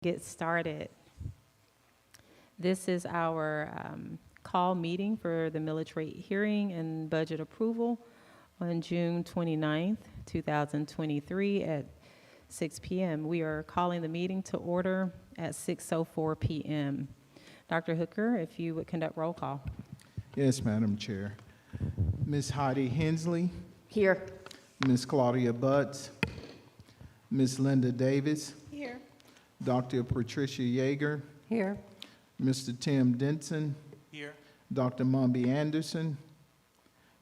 Get started. This is our call meeting for the millage rate hearing and budget approval on June 29th, 2023 at 6 p.m. We are calling the meeting to order at 6:04 p.m. Dr. Hooker, if you would conduct roll call. Yes, Madam Chair. Ms. Heidi Hensley. Here. Ms. Claudia Butts. Ms. Linda Davis. Here. Dr. Patricia Yeager. Here. Mr. Tim Denson. Here. Dr. Mumby Anderson.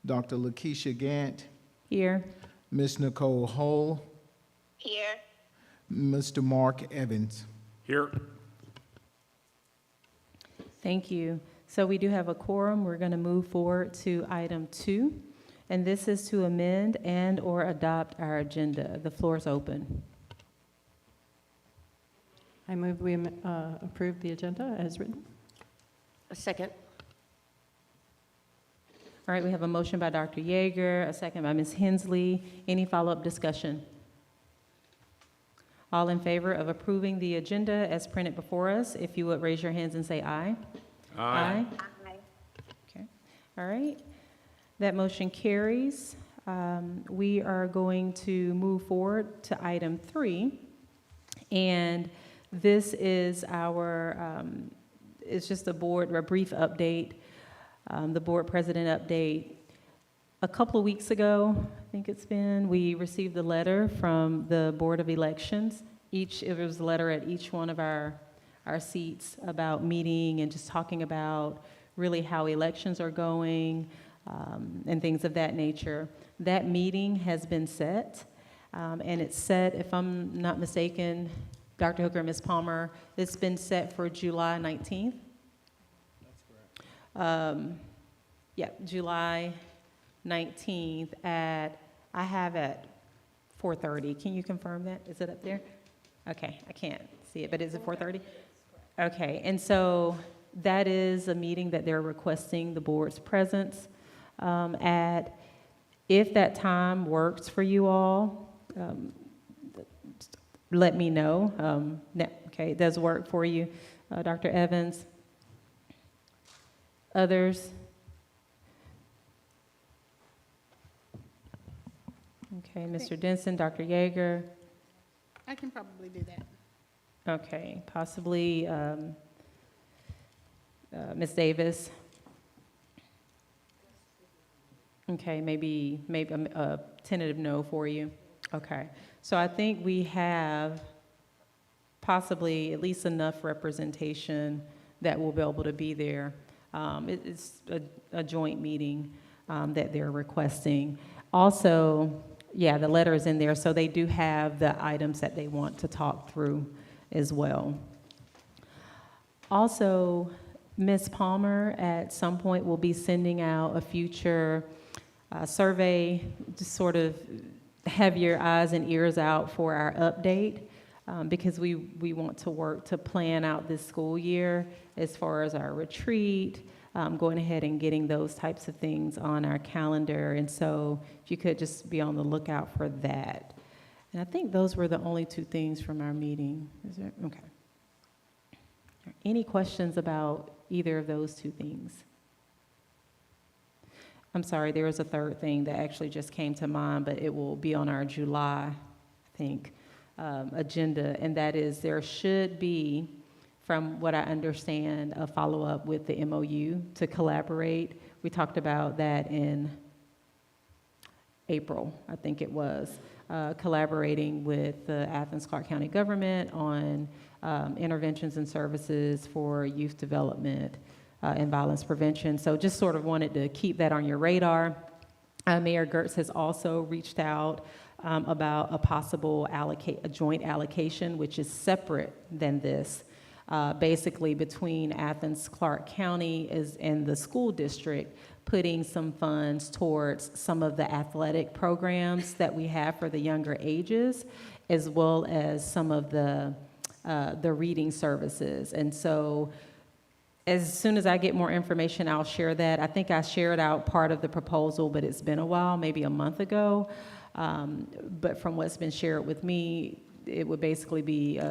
Dr. Lakeisha Gant. Here. Ms. Nicole Hull. Here. Mr. Mark Evans. Here. Thank you. So we do have a quorum. We're going to move forward to item 2, and this is to amend and or adopt our agenda. The floor is open. I move we approve the agenda as written. A second. All right, we have a motion by Dr. Yeager, a second by Ms. Hensley. Any follow-up discussion? All in favor of approving the agenda as printed before us, if you would raise your hands and say aye. Aye. Okay. All right. That motion carries. We are going to move forward to item 3. And this is our, it's just a brief update, the board president update. A couple of weeks ago, I think it's been, we received a letter from the Board of Elections. It was a letter at each one of our seats about meeting and just talking about really how elections are going and things of that nature. That meeting has been set, and it's set, if I'm not mistaken, Dr. Hooker and Ms. Palmer, it's been set for July 19th. That's correct. Yeah, July 19th at 4:30. Can you confirm that? Is it up there? Okay, I can't see it, but is it 4:30? Okay, and so that is a meeting that they're requesting the board's presence at. If that time works for you all, let me know. Okay, it does work for you, Dr. Evans. Others? Okay, Mr. Denson, Dr. Yeager. I can probably do that. Okay, possibly Ms. Davis. Okay, maybe a tentative no for you. Okay, so I think we have possibly at least enough representation that will be able to be there. It's a joint meeting that they're requesting. Also, yeah, the letter is in there, so they do have the items that they want to talk through as well. Also, Ms. Palmer at some point will be sending out a future survey, just sort of have your eyes and ears out for our update, because we want to work to plan out this school year as far as our retreat, going ahead and getting those types of things on our calendar. And so if you could just be on the lookout for that. And I think those were the only 2 things from our meeting. Is there? Okay. Any questions about either of those 2 things? I'm sorry, there was a third thing that actually just came to mind, but it will be on our July, I think, agenda, and that is there should be, from what I understand, a follow-up with the MOU to collaborate. We talked about that in April, I think it was, collaborating with the Athens-Clarke County government on interventions and services for youth development and violence prevention. So just sort of wanted to keep that on your radar. Mayor Gertz has also reached out about a possible a joint allocation, which is separate than this, basically between Athens-Clarke County and the school district, putting some funds towards some of the athletic programs that we have for the younger ages, as well as some of the reading services. And so as soon as I get more information, I'll share that. I think I shared out part of the proposal, but it's been a while, maybe a month ago. But from what's been shared with me, it would basically be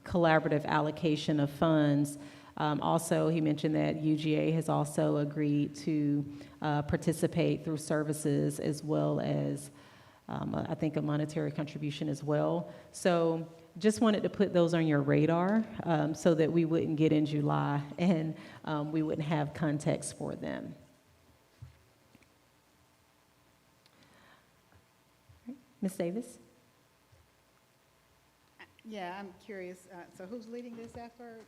collaborative allocation of funds. Also, he mentioned that UGA has also agreed to participate through services as well as, I think, a monetary contribution as well. So just wanted to put those on your radar so that we wouldn't get in July and we wouldn't have context for them. Ms. Davis? Yeah, I'm curious, so who's leading this effort?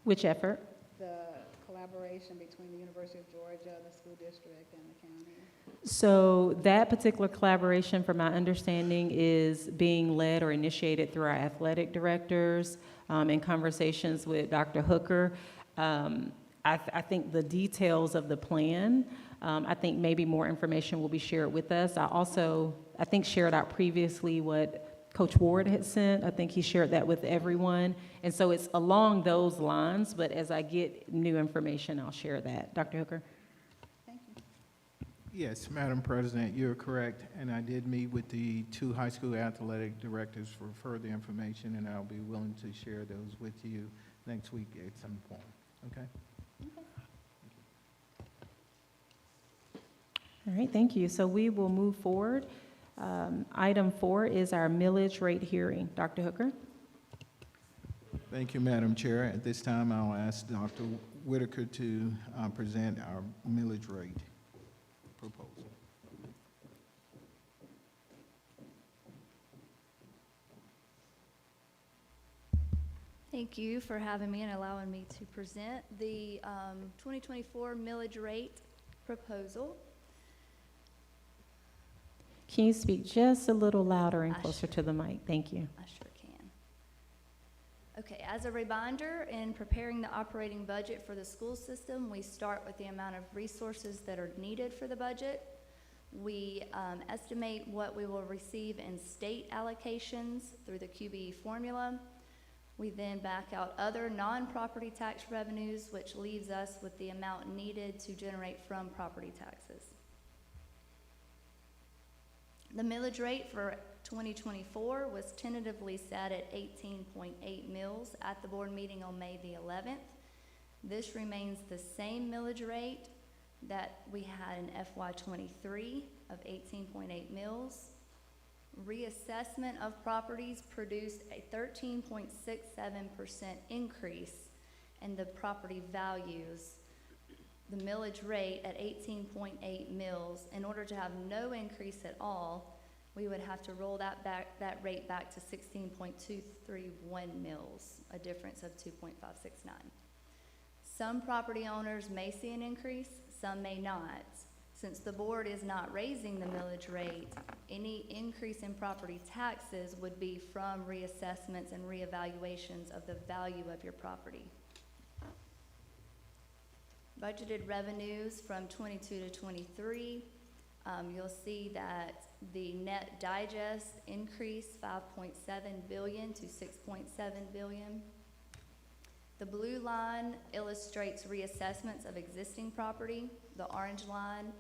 Which effort? The collaboration between the University of Georgia, the school district, and the county? So that particular collaboration, from my understanding, is being led or initiated through our athletic directors in conversations with Dr. Hooker. I think the details of the plan, I think maybe more information will be shared with us. I think shared out previously what Coach Ward had sent. I think he shared that with everyone. And so it's along those lines, but as I get new information, I'll share that. Dr. Hooker? Thank you. Yes, Madam President, you're correct. And I did meet with the 2 high school athletic directors for further information, and I'll be willing to share those with you next week at some point. Okay? All right, thank you. So we will move forward. Item 4 is our millage rate hearing. Dr. Hooker? Thank you, Madam Chair. At this time, I'll ask Dr. Whitaker to present our millage rate proposal. Thank you for having me and allowing me to present the 2024 millage rate proposal. Can you speak just a little louder and I closer to the mic? Thank you. I sure can. Okay, as a reminder, in preparing the operating budget for the school system, we start with the amount of resources that are needed for the budget. We estimate what we will receive in state allocations through the QBE formula. We then back out other non-property tax revenues, which leaves us with the amount needed to generate from property taxes. The millage rate for 2024 was tentatively set at 18.8 mils at the board meeting on May the 11th. This remains the same millage rate that we had in FY23 of 18.8 mils. Reassessment of properties produced a 13.67% increase in the property values. The millage rate at 18.8 mils, in order to have no increase at all, we would have to roll that rate back to 16.231 mils, a difference of 2.569. Some property owners may see an increase, some may not. Since the board is not raising the millage rate, any increase in property taxes would be from reassessments and reevaluations of the value of your property. Budgeted revenues from 22 to 23, you'll see that the net digest increased 5.7 billion to 6.7 billion. The blue line illustrates reassessments of existing property. The orange line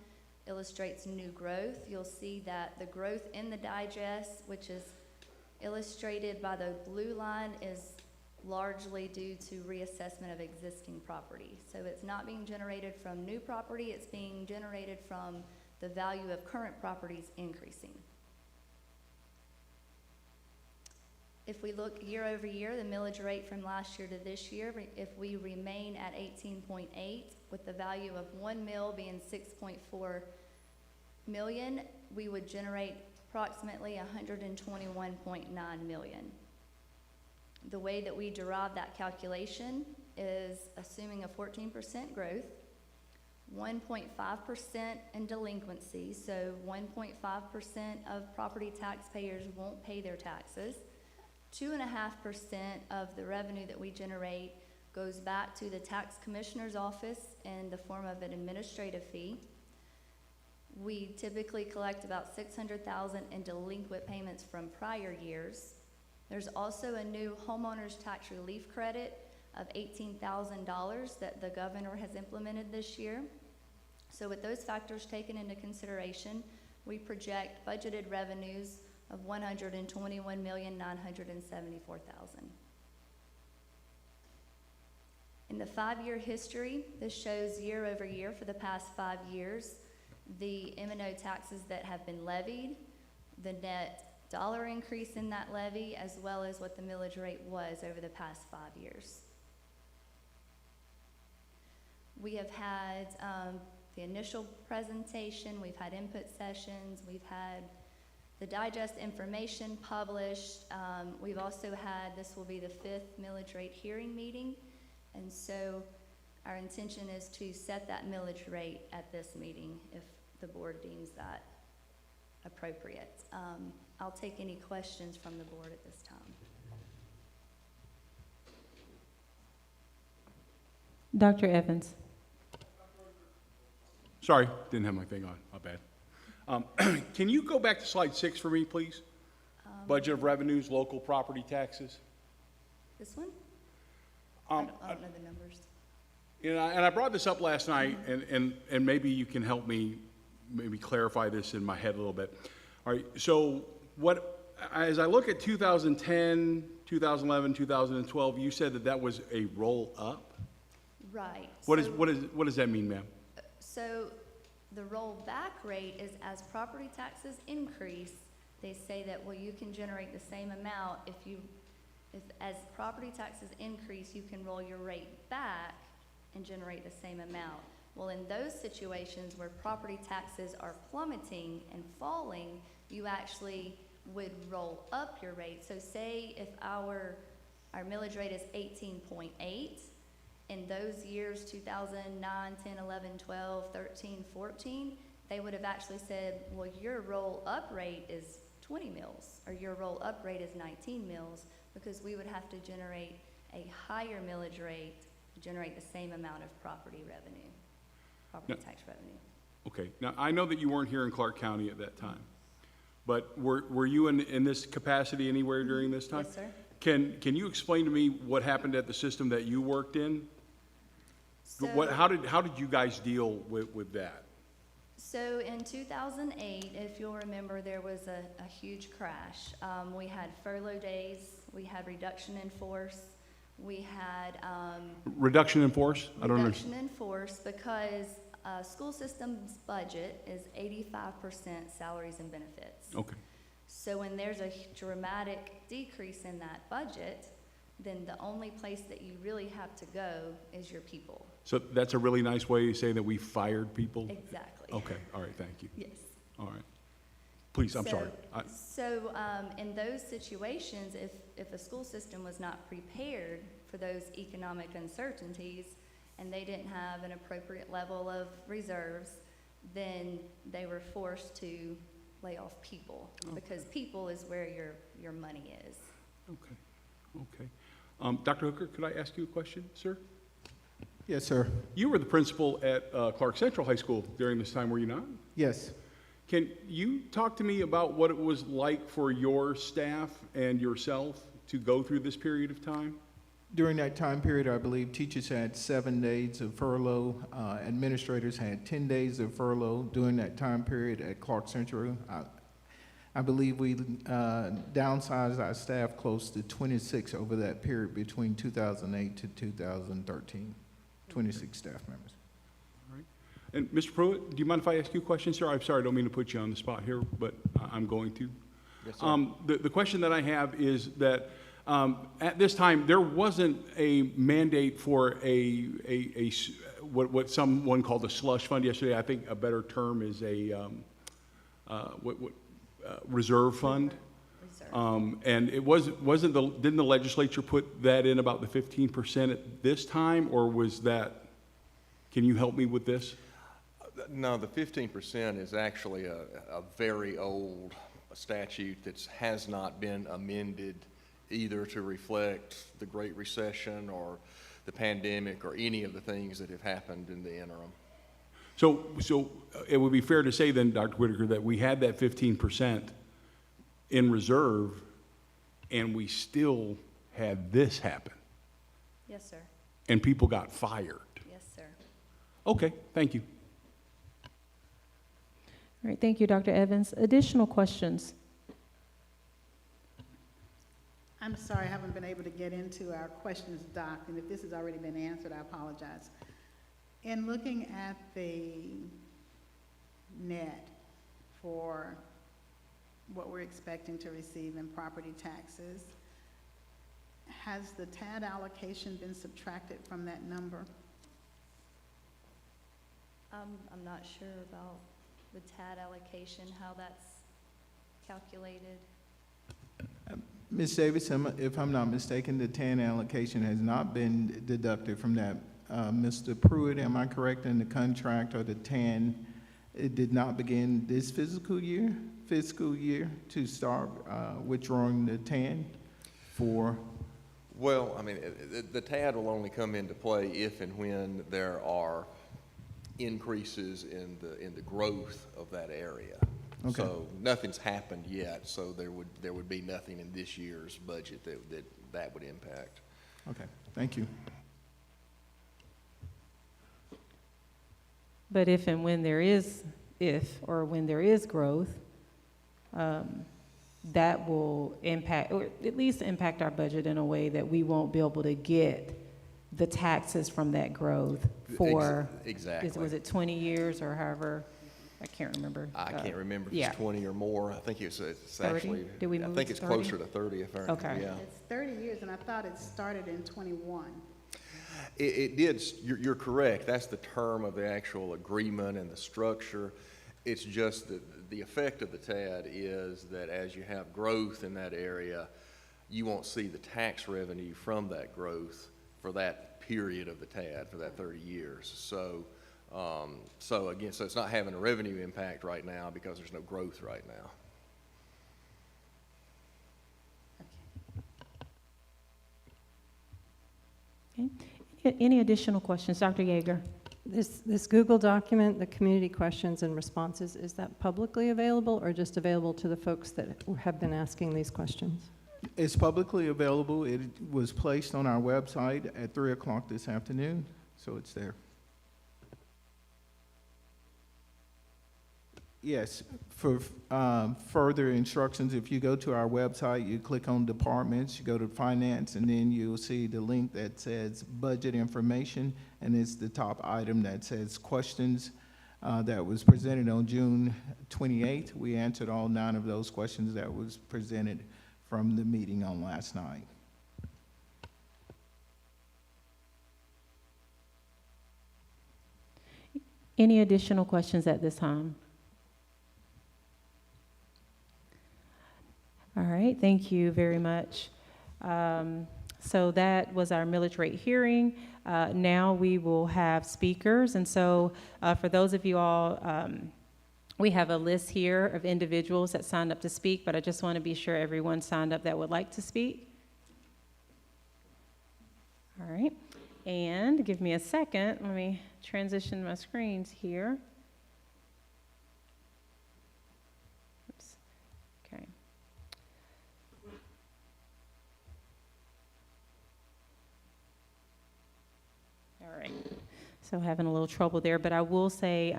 illustrates new growth. You'll see that the growth in the digest, which is illustrated by the blue line, is largely due to reassessment of existing property. So it's not being generated from new property, it's being generated from the value of current properties increasing. If we look year over year, the millage rate from last year to this year, if we remain at 18.8, with the value of 1 mil being 6.4 million, we would generate approximately 121.9 million. The way that we derive that calculation is assuming a 14% growth, 1.5% in delinquency, so 1.5% of property taxpayers won't pay their taxes. 2.5% of the revenue that we generate goes back to the tax commissioner's office in the form of an administrative fee. We typically collect about $600,000 in delinquent payments from prior years. There's also a new homeowner's tax relief credit of $18,000 that the governor has implemented this year. So with those factors taken into consideration, we project budgeted revenues of $121,974,000. In the 5-year history, this shows year over year for the past 5 years, the M&O taxes that have been levied, the net dollar increase in that levy, as well as what the millage rate was over the past 5 years. We have had the initial presentation, we've had input sessions, we've had the digest information published. We've also had, this will be the 5th millage rate hearing meeting, and so our intention is to set that millage rate at this meeting if the board deems that appropriate. I'll take any questions from the board at this time. Dr. Evans. Sorry, didn't have my thing on, my bad. Can you go back to slide 6 for me, please? Budget of revenues, local property taxes. This one? I don't know the numbers. And I brought this up last night, and maybe you can help me maybe clarify this in my head a little bit. All right, so as I look at 2010, 2011, 2012, you said that was a roll up? Right. What does that mean, ma'am? So the rollback rate is as property taxes increase, they say that, well, you can generate the same amount if as property taxes increase, you can roll your rate back and generate the same amount. Well, in those situations where property taxes are plummeting and falling, you actually would roll up your rate. So say if our millage rate is 18.8, in those years, 2009, 10, 11, 12, 13, 14, they would have actually said, well, your roll-up rate is 20 mils, or your roll-up rate is 19 mils, because we would have to generate a higher millage rate to generate the same amount of property revenue, property tax revenue. Okay, now I know that you weren't here in Clark County at that time, but were you in this capacity anywhere during this time? Yes, sir. Can you explain to me what happened at the system that you worked in? So, How did you guys deal with that? So in 2008, if you'll remember, there was a huge crash. We had furlough days, we had reduction in force, we had Reduction in force? I don't understand. reduction in force because school system's budget is 85% salaries and benefits. Okay. So when there's a dramatic decrease in that budget, then the only place that you really have to go is your people. So that's a really nice way to say that we fired people? Exactly. Okay, all right, thank you. Yes. All right. Please, I'm sorry. So in those situations, if a school system was not prepared for those economic uncertainties and they didn't have an appropriate level of reserves, then they were forced to lay off people, because people is where your money is. Okay. Dr. Hooker, could I ask you a question, sir? Yes, sir. You were the principal at Clark Central High School during this time, were you not? Yes. Can you talk to me about what it was like for your staff and yourself to go through this period of time? During that time period, I believe teachers had 7 days of furlough. Administrators had 10 days of furlough during that time period at Clark Central. I believe we downsized our staff close to 26 over that period between 2008 to 2013, 26 staff members. All right. And Mr. Pruitt, do you mind if I ask you a question, sir? I'm sorry, I don't mean to put you on the spot here, but I'm going to. Yes, sir. The question that I have is that at this time, there wasn't a mandate for what someone called a slush fund yesterday. I think a better term is a reserve fund. Reserve. And it didn't the legislature put that in about the 15% at this time, or was that, can you help me with this? No, the 15% is actually a very old statute that has not been amended either to reflect the Great Recession or the pandemic or any of the things that have happened in the interim. So it would be fair to say then, Dr. Whitaker, that we had that 15% in reserve and we still had this happen Yes, sir. and people got fired. Yes, sir. Okay, thank you. All right, thank you, Dr. Evans. Additional questions? I'm sorry, I haven't been able to get into our questions doc, and if this has already been answered, I apologize. In looking at the net for what we're expecting to receive in property taxes, has the TAD allocation been subtracted from that number? I'm not sure about the TAD allocation, how that's calculated. Ms. Davis, if I'm not mistaken, the TAN allocation has not been deducted from that. Mr. Pruitt, am I correct in the contract or the TAN, it did not begin this fiscal year to start withdrawing the TAN for? Well, I mean, the TAD will only come into play if and when there are increases in the growth of that area. Okay. So nothing's happened yet, so there would be nothing in this year's budget that would impact. Okay, thank you. But if and when there is, when there is growth, that will impact, or at least impact our budget in a way that we won't be able to get the taxes from that growth for, Exactly. was it 20 years or however? I can't remember. I can't remember if yeah. it's 20 or more. I think it's 30? actually, Did we I move think to it's 30? closer to 30 if I remember. Okay. Yeah. It's 30 years, and I thought it started in 21. It did, you're correct. That's the term of the actual agreement and the structure. It's just that the effect of the TAD is that as you have growth in that area, you won't see the tax revenue from that growth for that period of the TAD, for that 30 years. So again, so it's not having a revenue impact right now because there's no growth right now. Okay. Any additional questions? Dr. Yeager? This Google document, the community questions and responses, is that publicly available or just available to the folks that have been asking these questions? It's publicly available. It was placed on our website at 3 o'clock this afternoon, so it's there. Yes, for further instructions, if you go to our website, you click on departments, you go to finance, and then you'll see the link that says budget information, and it's the top item that says questions that was presented on June 28th. We answered all 9 of those questions that was presented from the meeting on last night. Any additional questions at this time? All right, thank you very much. So that was our millage rate hearing. Now we will have speakers. And so for those of you all, we have a list here of individuals that signed up to speak, but I just want to be sure everyone signed up that would like to speak. All right, and give me a second. Let me transition my screens here. Oops. Okay. All right, so having a little trouble there, but I will say,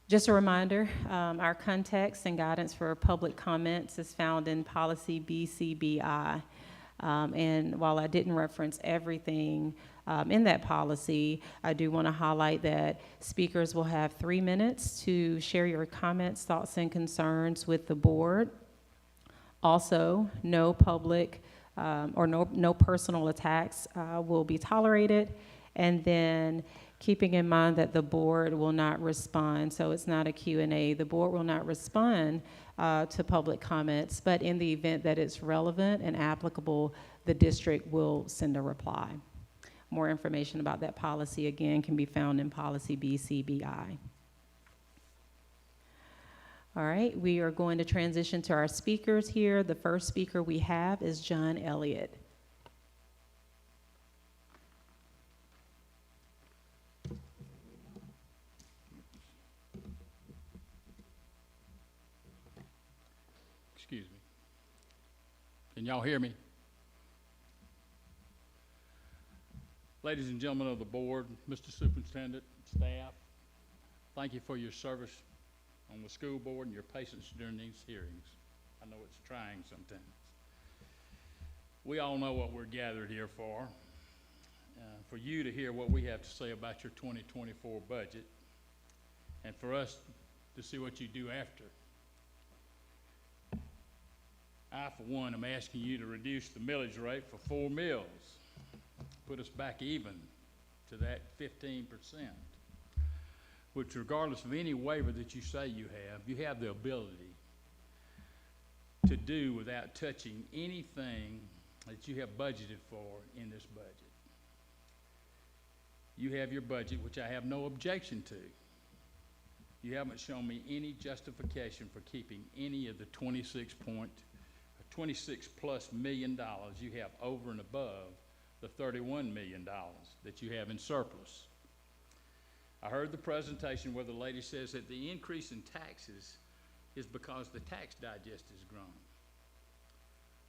just a reminder, our context and guidance for public comments is found in policy BCBI. And while I didn't reference everything in that policy, I do want to highlight that speakers will have 3 minutes to share your comments, thoughts, and concerns with the board. Also, no public or no personal attacks will be tolerated. And then keeping in mind that the board will not respond, so it's not a Q&A. The board will not respond to public comments, but in the event that it's relevant and applicable, the district will send a reply. More information about that policy, again, can be found in policy BCBI. All right, we are going to transition to our speakers here. The first speaker we have is John Elliott. Excuse me. Can y'all hear me? Ladies and gentlemen of the board, Mr. Superintendent, staff, thank you for your service on the school board and your patience during these hearings. I know it's trying sometimes. We all know what we're gathered here for you to hear what we have to say about your 2024 budget, and for us to see what you do after. I, for one, am asking you to reduce the millage rate for 4 mills, put us back even to that 15%, which regardless of any waiver that you say you have the ability to do without touching anything that you have budgeted for in this budget. You have your budget, which I have no objection to. You haven't shown me any justification for keeping any of the $26+ million you have over and above the $31 million that you have in surplus. I heard the presentation where the lady says that the increase in taxes is because the tax digest has grown.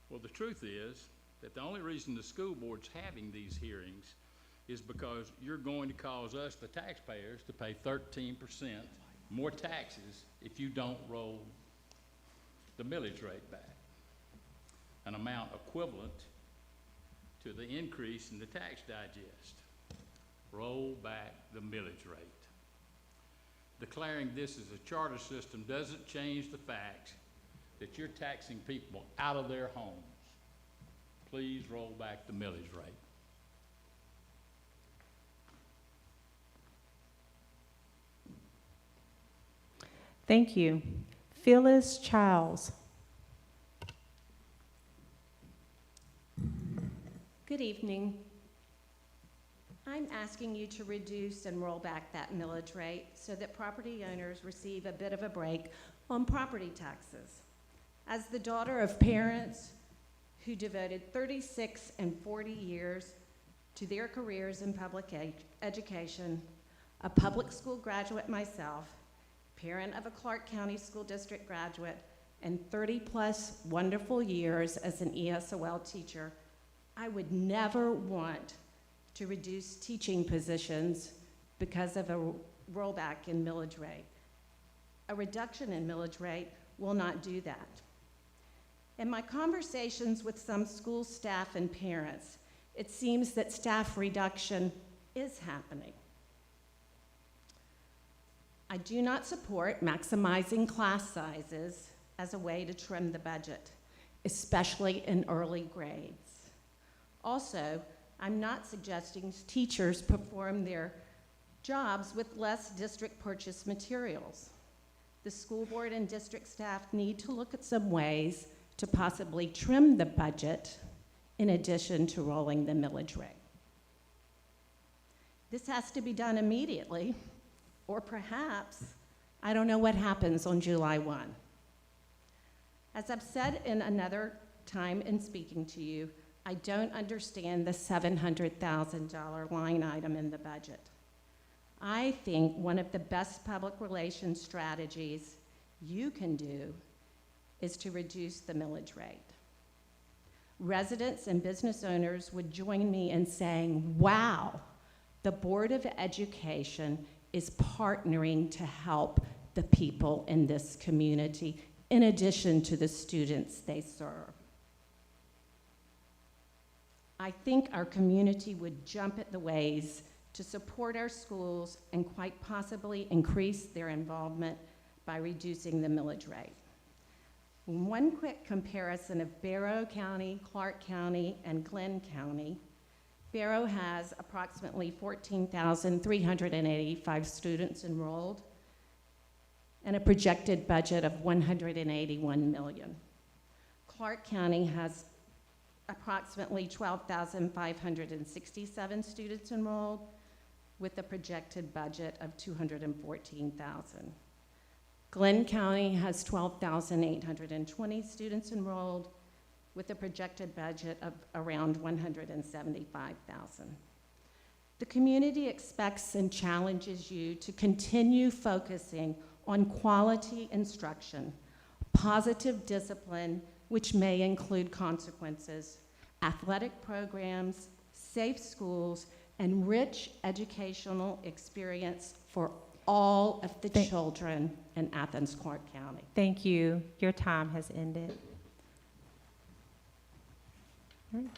Well, the truth is that the only reason the school board's having these hearings is because you're going to cause us, the taxpayers, to pay 13% more taxes if you don't roll the millage rate back, an amount equivalent to the increase in the tax digest. Roll back the millage rate. Declaring this as a charter system doesn't change the fact that you're taxing people out of their homes. Please roll back the millage rate. Thank you. Phyllis Childs. Good evening. I'm asking you to reduce and roll back that millage rate so that property owners receive a bit of a break on property taxes. As the daughter of parents who devoted 36 and 40 years to their careers in public education, a public school graduate myself, parent of a Clark County School District graduate, and 30+ wonderful years as an ESOL teacher, I would never want to reduce teaching positions because of a rollback in millage rate. A reduction in millage rate will not do that. In my conversations with some school staff and parents, it seems that staff reduction is happening. I do not support maximizing class sizes as a way to trim the budget, especially in early grades. Also, I'm not suggesting teachers perform their jobs with less district purchased materials. The school board and district staff need to look at some ways to possibly trim the budget in addition to rolling the millage rate. This has to be done immediately, or perhaps, I don't know what happens on July 1. As I've said in another time in speaking to you, I don't understand the $700,000 line item in the budget. I think one of the best public relations strategies you can do is to reduce the millage rate. Residents and business owners would join me in saying, wow, the Board of Education is partnering to help the people in this community in addition to the students they serve. I think our community would jump at the ways to support our schools and quite possibly increase their involvement by reducing the millage rate. One quick comparison of Barrow County, Clark County, and Glenn County. Barrow has approximately 14,385 students enrolled and a projected budget of $181 million. Clark County has approximately 12,567 students enrolled with a projected budget of $214,000. Glenn County has 12,820 students enrolled with a projected budget of around $175,000. The community expects and challenges you to continue focusing on quality instruction, positive discipline, which may include consequences, athletic programs, safe schools, and rich educational experience for all of the children in Athens, Clark County. Thank you. Your time has ended. All right.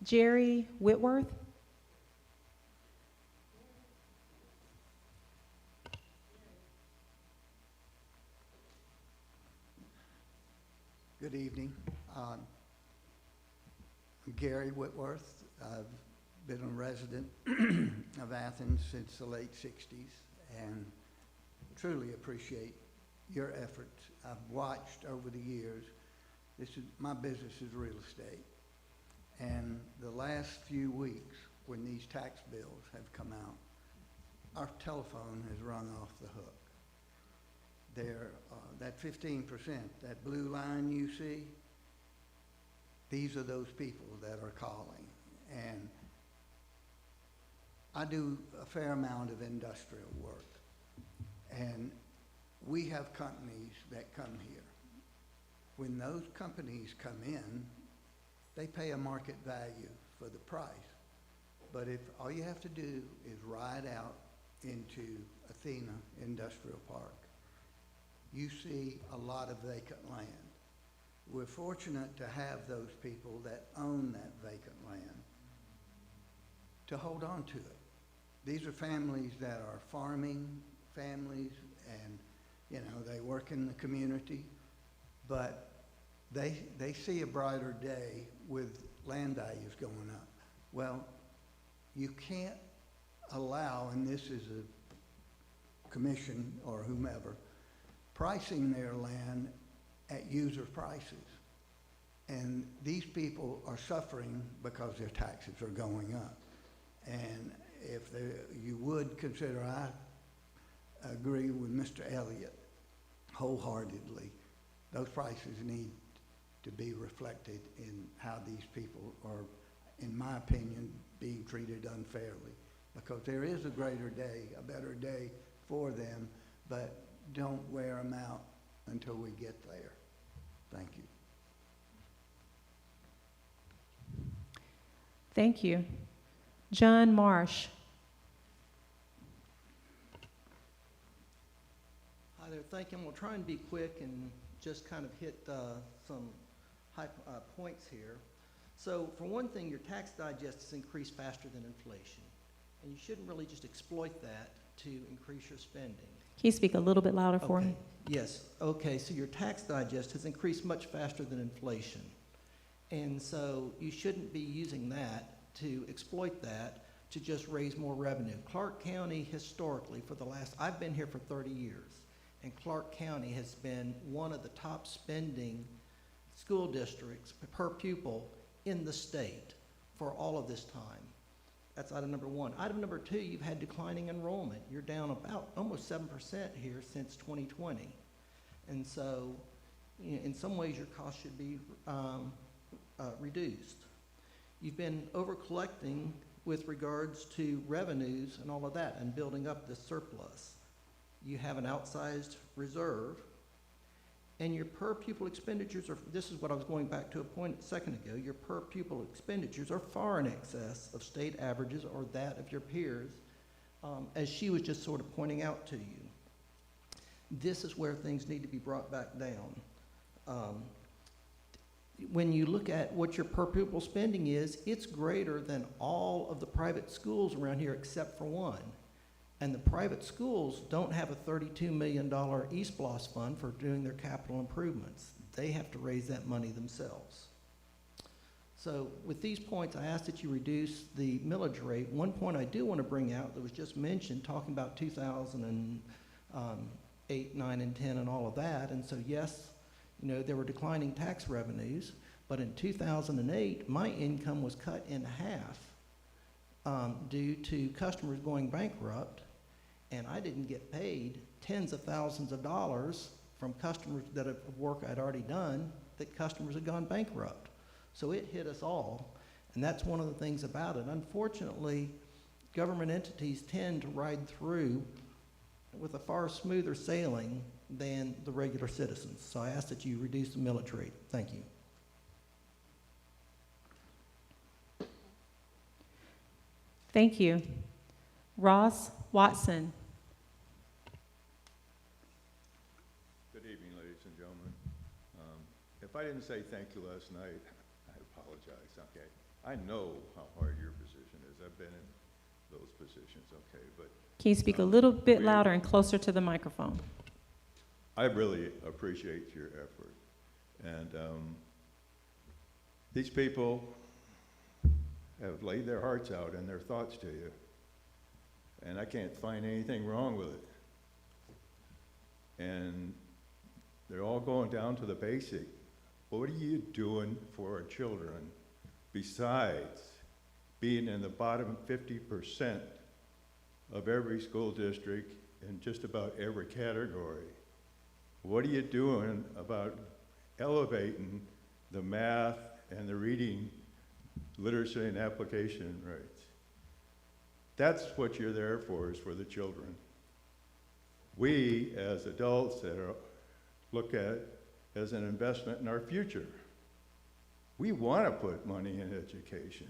Jerry Whitworth? Good evening. I'm Gary Whitworth. I've been a resident of Athens since the late 60s and truly appreciate your efforts. I've watched over the years. My business is real estate. And the last few weeks, when these tax bills have come out, our telephone has rung off the hook. That 15%, that blue line you see, these are those people that are calling. And I do a fair amount of industrial work. And we have companies that come here. When those companies come in, they pay a market value for the price. But if all you have to do is ride out into Athena Industrial Park, you see a lot of vacant land. We're fortunate to have those people that own that vacant land to hold on to it. These are families that are farming families, and they work in the community, but they see a brighter day with land values going up. Well, you can't allow, and this is a commission or whomever, pricing their land at user prices. And these people are suffering because their taxes are going up. And if you would consider, I agree with Mr. Elliott wholeheartedly, those prices need to be reflected in how these people are, in my opinion, being treated unfairly. Because there is a greater day, a better day for them, but don't wear them out until we get there. Thank you. Thank you. John Marsh. Hi there, thank you. I'm going to try and be quick and just kind of hit some high points here. So for one thing, your tax digest has increased faster than inflation, and you shouldn't really just exploit that to increase your spending. Can you speak a little bit louder for me? Yes, okay, so your tax digest has increased much faster than inflation. And so you shouldn't be using that to exploit that to just raise more revenue. Clark County historically I've been here for 30 years, and Clark County has been one of the top spending school districts per pupil in the state for all of this time. That's item number one. Item number two, you've had declining enrollment. You're down about almost 7% here since 2020. And so, in some ways, your costs should be reduced. You've been over-collecting with regards to revenues and all of that and building up this surplus. You have an outsized reserve, and your per-pupil expenditures this is what I was going back to a point a second ago, your per-pupil expenditures are far in excess of state averages or that of your peers, as she was just sort of pointing out to you. This is where things need to be brought back down. When you look at what your per-pupil spending is, it's greater than all of the private schools around here except for one. And the private schools don't have a $32 million East Bloss fund for doing their capital improvements. They have to raise that money themselves. So with these points, I ask that you reduce the millage rate. One point I do want to bring out that was just mentioned, talking about 2008, 9, and 10 and all of that. And so yes, there were declining tax revenues, but in 2008, my income was cut in half due to customers going bankrupt, and I didn't get paid tens of thousands of dollars from customers that of work I'd already done that customers had gone bankrupt. So it hit us all, and that's one of the things about it. Unfortunately, government entities tend to ride through with a far smoother sailing than the regular citizens. So I ask that you reduce the millage rate. Thank you. Thank you. Ross Watson. Good evening, ladies and gentlemen. If if I didn't say thank you last night, I apologize, okay? I know how hard your position is. I've been in those positions, okay? But Can you speak a little bit we- louder and closer to the microphone? I really appreciate your effort. And these people have laid their hearts out and their thoughts to you. And I can't find anything wrong with it. And they're all going down to the basic. What are you doing for our children besides being in the bottom 50% of every school district in just about every category? What are you doing about elevating the math and the reading, literacy, and application rates? That's what you're there for, is for the children. We, as adults that look at it as an investment in our future, we want to put money in education.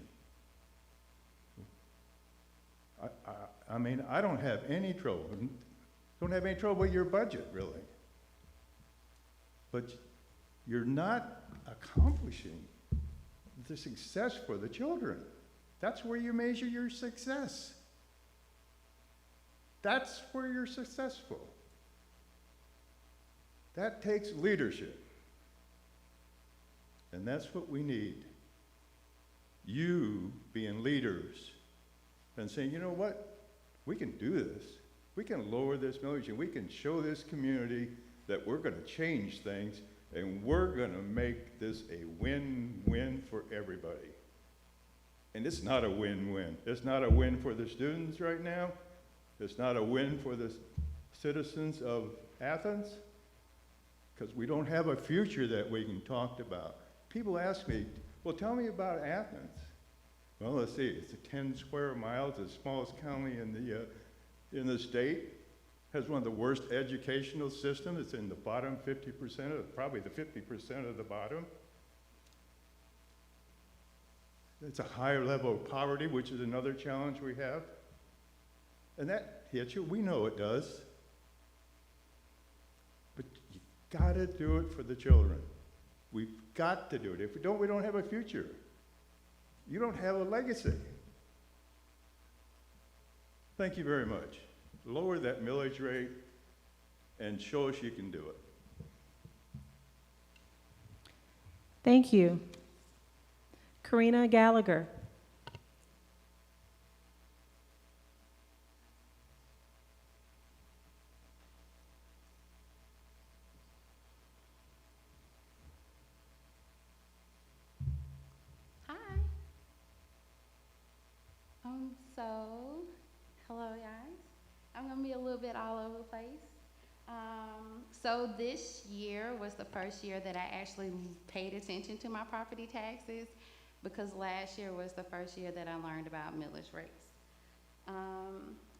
I mean, I don't have any trouble. With your budget, really. But you're not accomplishing the success for the children. That's where you measure your success. That's where you're successful. That takes leadership. And that's what we need. You being leaders and saying, you know what? We can do this. We can lower this millage and we can show this community that we're going to change things and we're going to make this a win-win for everybody. And it's not a win-win. It's not a win for the students right now. It's not a win for the citizens of Athens, because we don't have a future that we can talk about. People ask me, well, tell me about Athens. Well, let's see, it's 10 square miles, the smallest county in the state, has one of the worst educational systems. It's in the bottom 50% of, probably the 50% of the bottom. It's a higher level of poverty, which is another challenge we have. And that hits you, we know it does. But you gotta do it for the children. We've got to do it. If we don't have a future. You don't have a legacy. Thank you very much. Lower that millage rate and show us you can do it. Thank you. Karina Gallagher. Hi. Hello guys. I'm gonna be a little bit all over the place. So this year was the first year that I actually paid attention to my property taxes, because last year was the first year that I learned about millage rates.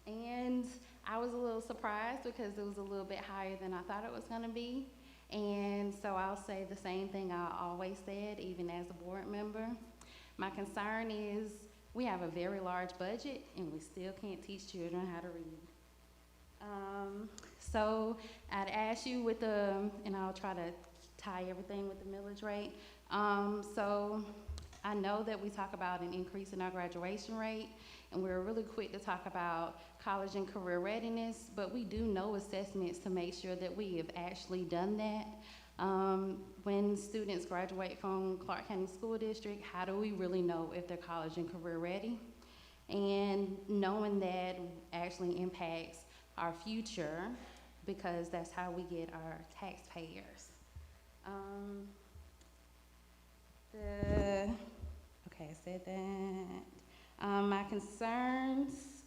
And I was a little surprised because it was a little bit higher than I thought it was gonna be. And so I'll say the same thing I always said, even as a board member. My concern is we have a very large budget and we still can't teach children how to read. So I'd ask you with and I'll try to tie everything with the millage rate. So I know that we talk about an increase in our graduation rate, and we're really quick to talk about college and career readiness, but we do know assessments to make sure that we have actually done that. When students graduate from Clark County School District, how do we really know if they're college and career ready? And knowing that actually impacts our future, because that's how we get our taxpayers. Okay, I said that. My concerns,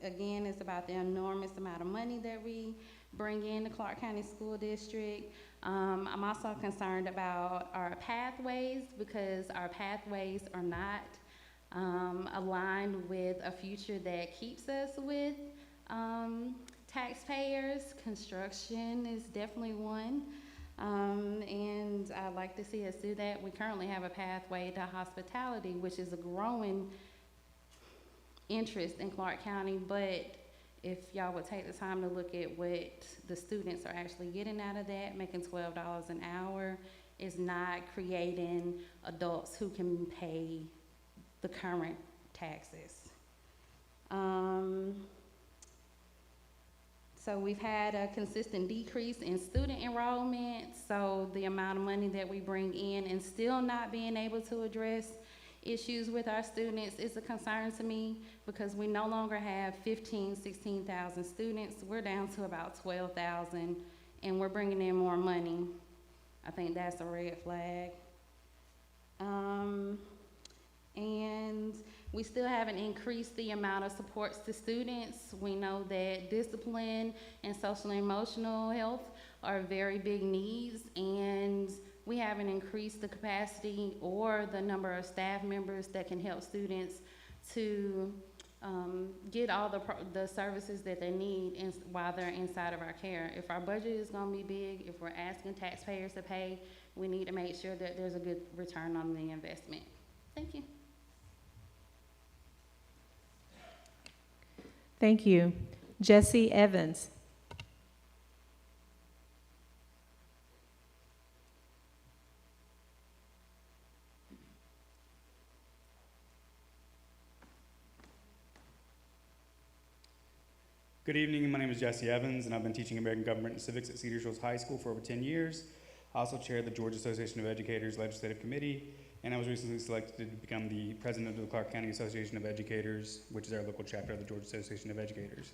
again, is about the enormous amount of money that we bring in the Clark County School District. I'm also concerned about our pathways, because our pathways are not aligned with a future that keeps us with taxpayers. Construction is definitely one. And I'd like to see us do that. We currently have a pathway to hospitality, which is a growing interest in Clark County, but if y'all would take the time to look at what the students are actually getting out of that, making $12 an hour is not creating adults who can pay the current taxes. So we've had a consistent decrease in student enrollment, so the amount of money that we bring in and still not being able to address issues with our students is a concern to me, because we no longer have 15, 16,000 students. We're down to about 12,000, and we're bringing in more money. I think that's a red flag. And we still haven't increased the amount of supports to students. We know that discipline and social and emotional health are very big needs, and we haven't increased the capacity or the number of staff members that can help students to get all the services that they need while they're inside of our care. If our budget is gonna be big, if we're asking taxpayers to pay, we need to make sure that there's a good return on the investment. Thank you. Thank you. Jesse Evans. Good evening, my name is Jesse Evans, and I've been teaching American Government and Civics at Cedar Shores High School for over 10 years. I also chair the Georgia Association of Educators Legislative Committee, and I was recently selected to become the president of the Clark County Association of Educators, which is our local chapter of the Georgia Association of Educators.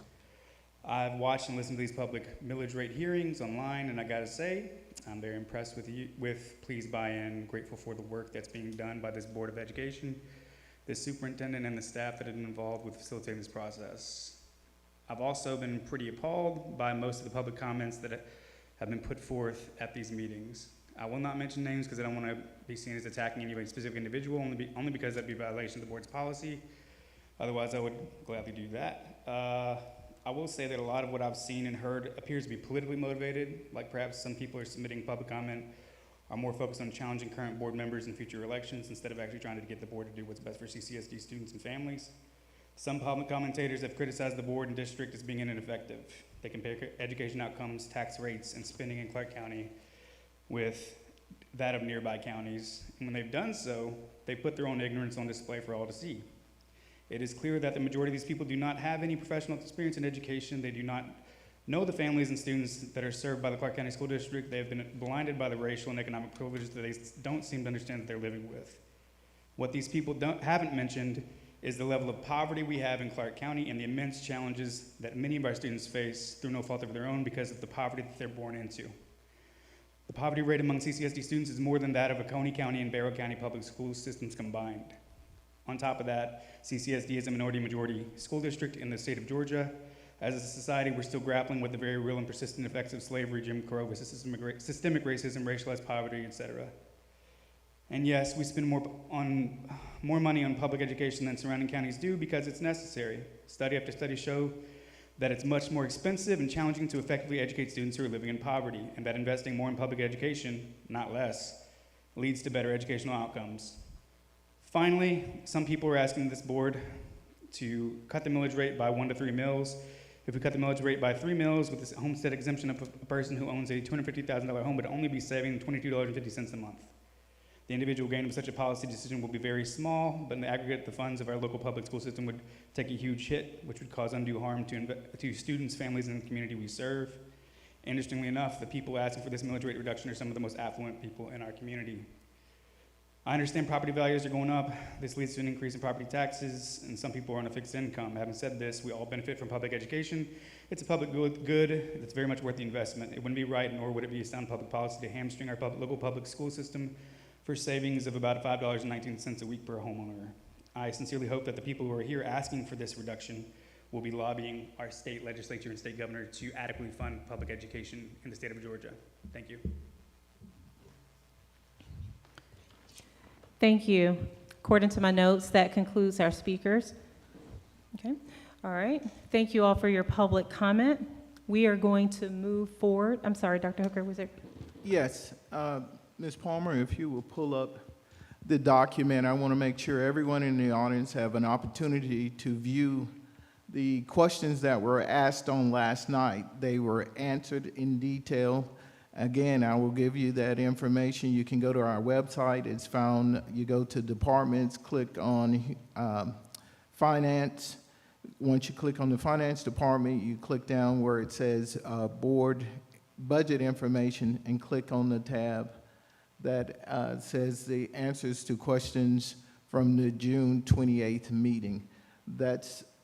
I've watched and listened to these public millage rate hearings online, and I gotta say, I'm very impressed with Please Buy In, grateful for the work that's being done by this Board of Education, the superintendent, and the staff that have been involved with facilitating this process. I've also been pretty appalled by most of the public comments that have been put forth at these meetings. I will not mention names because I don't want to be seen as attacking any specific individual, only because that'd be a violation of the board's policy. Otherwise, I would gladly do that. I will say that a lot of what I've seen and heard appears to be politically motivated, like perhaps some people are submitting public comment are more focused on challenging current board members in future elections instead of actually trying to get the board to do what's best for CCSD students and families. Some public commentators have criticized the board and district as being ineffective. They compare education outcomes, tax rates, and spending in Clark County with that of nearby counties. And when they've done so, they put their own ignorance on display for all to see. It is clear that the majority of these people do not have any professional experience in education. They do not know the families and students that are served by the Clark County School District. They have been blinded by the racial and economic privileges that they don't seem to understand that they're living with. What these people haven't mentioned is the level of poverty we have in Clark County and the immense challenges that many of our students face through no fault of their own because of the poverty that they're born into. The poverty rate among CCSD students is more than that of Oconee County and Barrow County public school systems combined. On top of that, CCSD is a minority-majority school district in the state of Georgia. As a society, we're still grappling with the very real and persistent effects of slavery, Jim Crow, systemic racism, racialized poverty, etc. And yes, we spend more money on public education than surrounding counties do because it's necessary. Study after study show that it's much more expensive and challenging to effectively educate students who are living in poverty, and that investing more in public education, not less, leads to better educational outcomes. Finally, some people are asking this board to cut the millage rate by 1 to 3 mills. If we cut the millage rate by 3 mills with this homestead exemption of a person who owns a $250,000 home would only be saving $22.50 a month. The individual gain of such a policy decision will be very small, but in the aggregate, the funds of our local public school system would take a huge hit, which would cause undue harm to students, families, and the community we serve. Interestingly enough, the people asking for this millage rate reduction are some of the most affluent people in our community. I understand property values are going up. This leads to an increase in property taxes, and some people are on a fixed income. Having said this, we all benefit from public education. It's a public good that's very much worth the investment. It wouldn't be right, nor would it be a sound public policy to hamstring our local public school system for savings of about $5.19 a week per homeowner. I sincerely hope that the people who are here asking for this reduction will be lobbying our state legislature and state governor to adequately fund public education in the state of Georgia. Thank you. Thank you. According to my notes, that concludes our speakers. Okay, all right. Thank you all for your public comment. We are going to move forward. I'm sorry, Dr. Hooker, was there? Yes, Ms. Palmer, if you will pull up the document, I want to make sure everyone in the audience have an opportunity to view The questions that were asked on last night, they were answered in detail. Again, I will give you that information. You can go to our website. It's found, you go to departments, click on finance. Once you click on the finance department, you click down where it says board budget information and click on the tab that says the answers to questions from the June 28th meeting.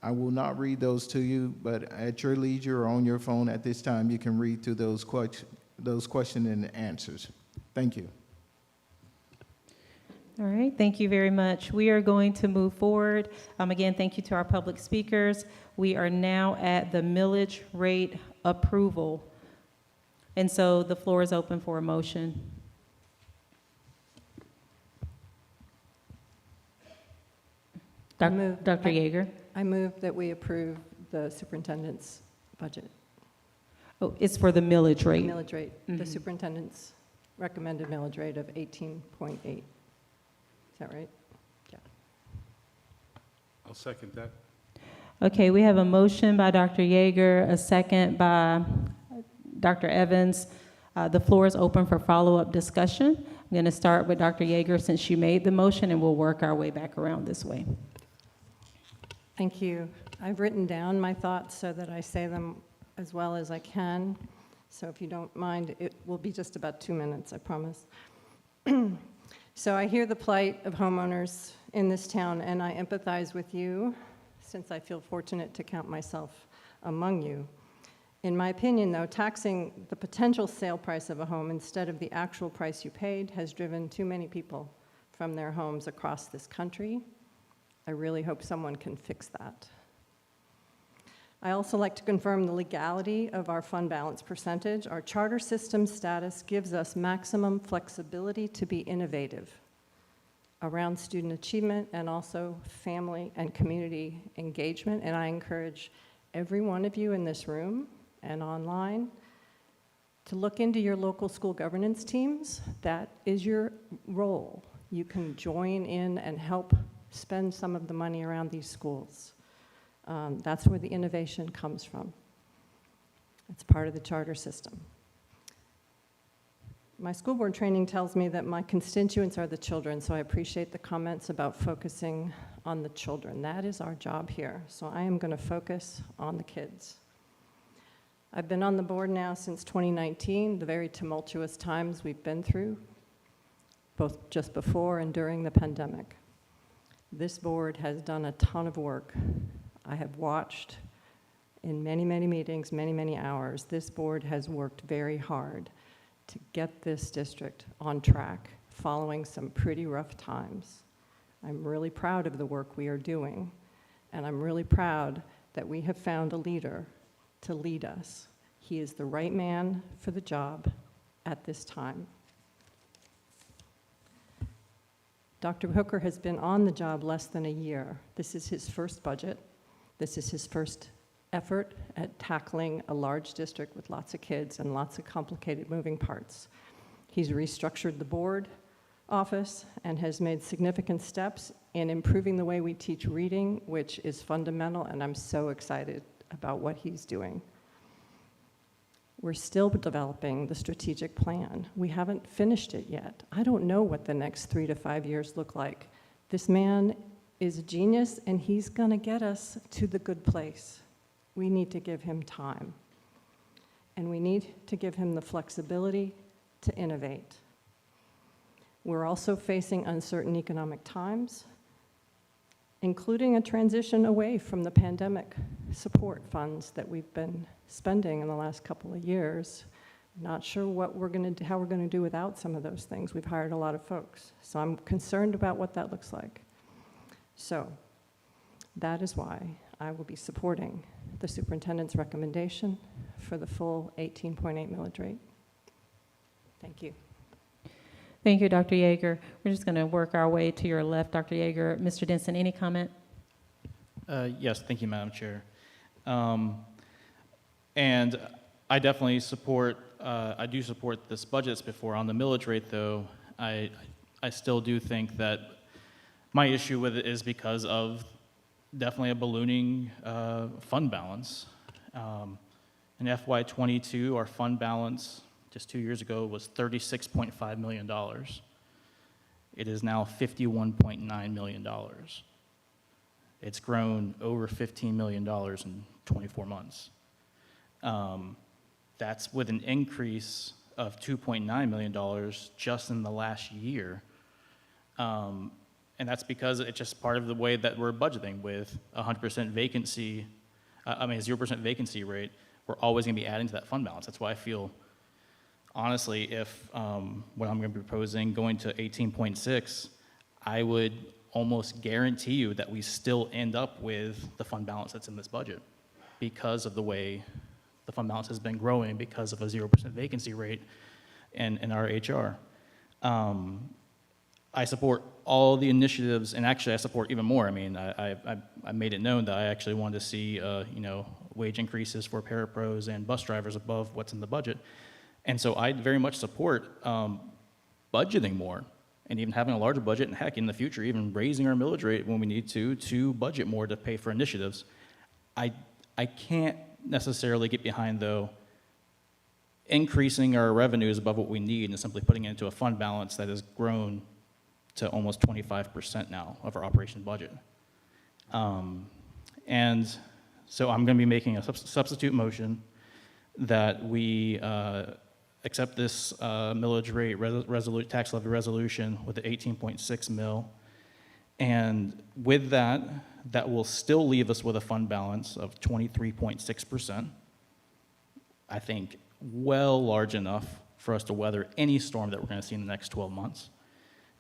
I will not read those to you, but at your leisure or on your phone at this time, you can read through those questions and answers. Thank you. All right, thank you very much. We are going to move forward. Again, thank you to our public speakers. We are now at the millage rate approval. And so the floor is open for a motion. Dr. Yeager? I move that we approve the superintendent's budget. Oh, it's for the millage rate. Millage rate, the superintendent's recommended millage rate of 18.8. Is that right? Yeah. I'll second that. Okay, we have a motion by Dr. Yeager, a second by Dr. Evans. The floor is open for follow-up discussion. I'm going to start with Dr. Yeager since you made the motion, and we'll work our way back around this way. Thank you. I've written down my thoughts so that I say them as well as I can. So if you don't mind, it will be just about 2 minutes, I promise. So I hear the plight of homeowners in this town, and I empathize with you, since I feel fortunate to count myself among you. In my opinion, though, taxing the potential sale price of a home instead of the actual price you paid has driven too many people from their homes across this country. I really hope someone can fix that. I also like to confirm the legality of our fund balance percentage. Our charter system status gives us maximum flexibility to be innovative around student achievement and also family and community engagement. And I encourage every one of you in this room and online to look into your local school governance teams. That is your role. You can join in and help spend some of the money around these schools. That's where the innovation comes from. It's part of the charter system. My school board training tells me that my constituents are the children, so I appreciate the comments about focusing on the children. That is our job here, so I am going to focus on the kids. I've been on the board now since 2019, the very tumultuous times we've been through, both just before and during the pandemic. This board has done a ton of work. I have watched in many, many meetings, many, many hours. This board has worked very hard to get this district on track following some pretty rough times. I'm really proud of the work we are doing, and I'm really proud that we have found a leader to lead us. He is the right man for the job at this time. Dr. Hooker has been on the job less than a year. This is his first budget. This is his first effort at tackling a large district with lots of kids and lots of complicated moving parts. He's restructured the board office and has made significant steps in improving the way we teach reading, which is fundamental, and I'm so excited about what he's doing. We're still developing the strategic plan. We haven't finished it yet. I don't know what the next 3 to 5 years look like. This man is a genius, and he's going to get us to the good place. We need to give him time, and we need to give him the flexibility to innovate. We're also facing uncertain economic times, including a transition away from the pandemic support funds that we've been spending in the last couple of years. Not sure what we're going to do, how we're going to do without some of those things. We've hired a lot of folks, so I'm concerned about what that looks like. So that is why I will be supporting the superintendent's recommendation for the full 18.8 millage rate. Thank you. Thank you, Dr. Yeager. We're just going to work our way to your left, Dr. Yeager. Mr. Denson, any comment? Yes, thank you, Madam Chair. And I definitely support, I do support this budget before. On the millage rate, though, I still do think that my issue with it is because of definitely a ballooning fund balance. In FY '22, our fund balance just 2 years ago was $36.5 million. It is now $51.9 million. It's grown over $15 million in 24 months. That's with an increase of $2.9 million just in the last year. And that's because it's just part of the way that we're budgeting with 100% vacancy, 0% vacancy rate. We're always going to be adding to that fund balance. That's why I feel, honestly, if what I'm going to be proposing going to 18.6, I would almost guarantee you that we still end up with the fund balance that's in this budget because of the way the fund balance has been growing because of a 0% vacancy rate in our HR. I support all the initiatives, and actually I support even more. I mean, I made it known that I actually wanted to see, wage increases for parapros and bus drivers above what's in the budget. And so I very much support budgeting more and even having a larger budget, and heck, in the future, even raising our millage rate when we need to budget more to pay for initiatives. I can't necessarily get behind, though, increasing our revenues above what we need and simply putting it into a fund balance that has grown to almost 25% now of our operation budget. And so I'm going to be making a substitute motion that we accept this millage rate tax levy resolution with the 18.6 mil. And with that, that will still leave us with a fund balance of 23.6%. I think well large enough for us to weather any storm that we're going to see in the next 12 months.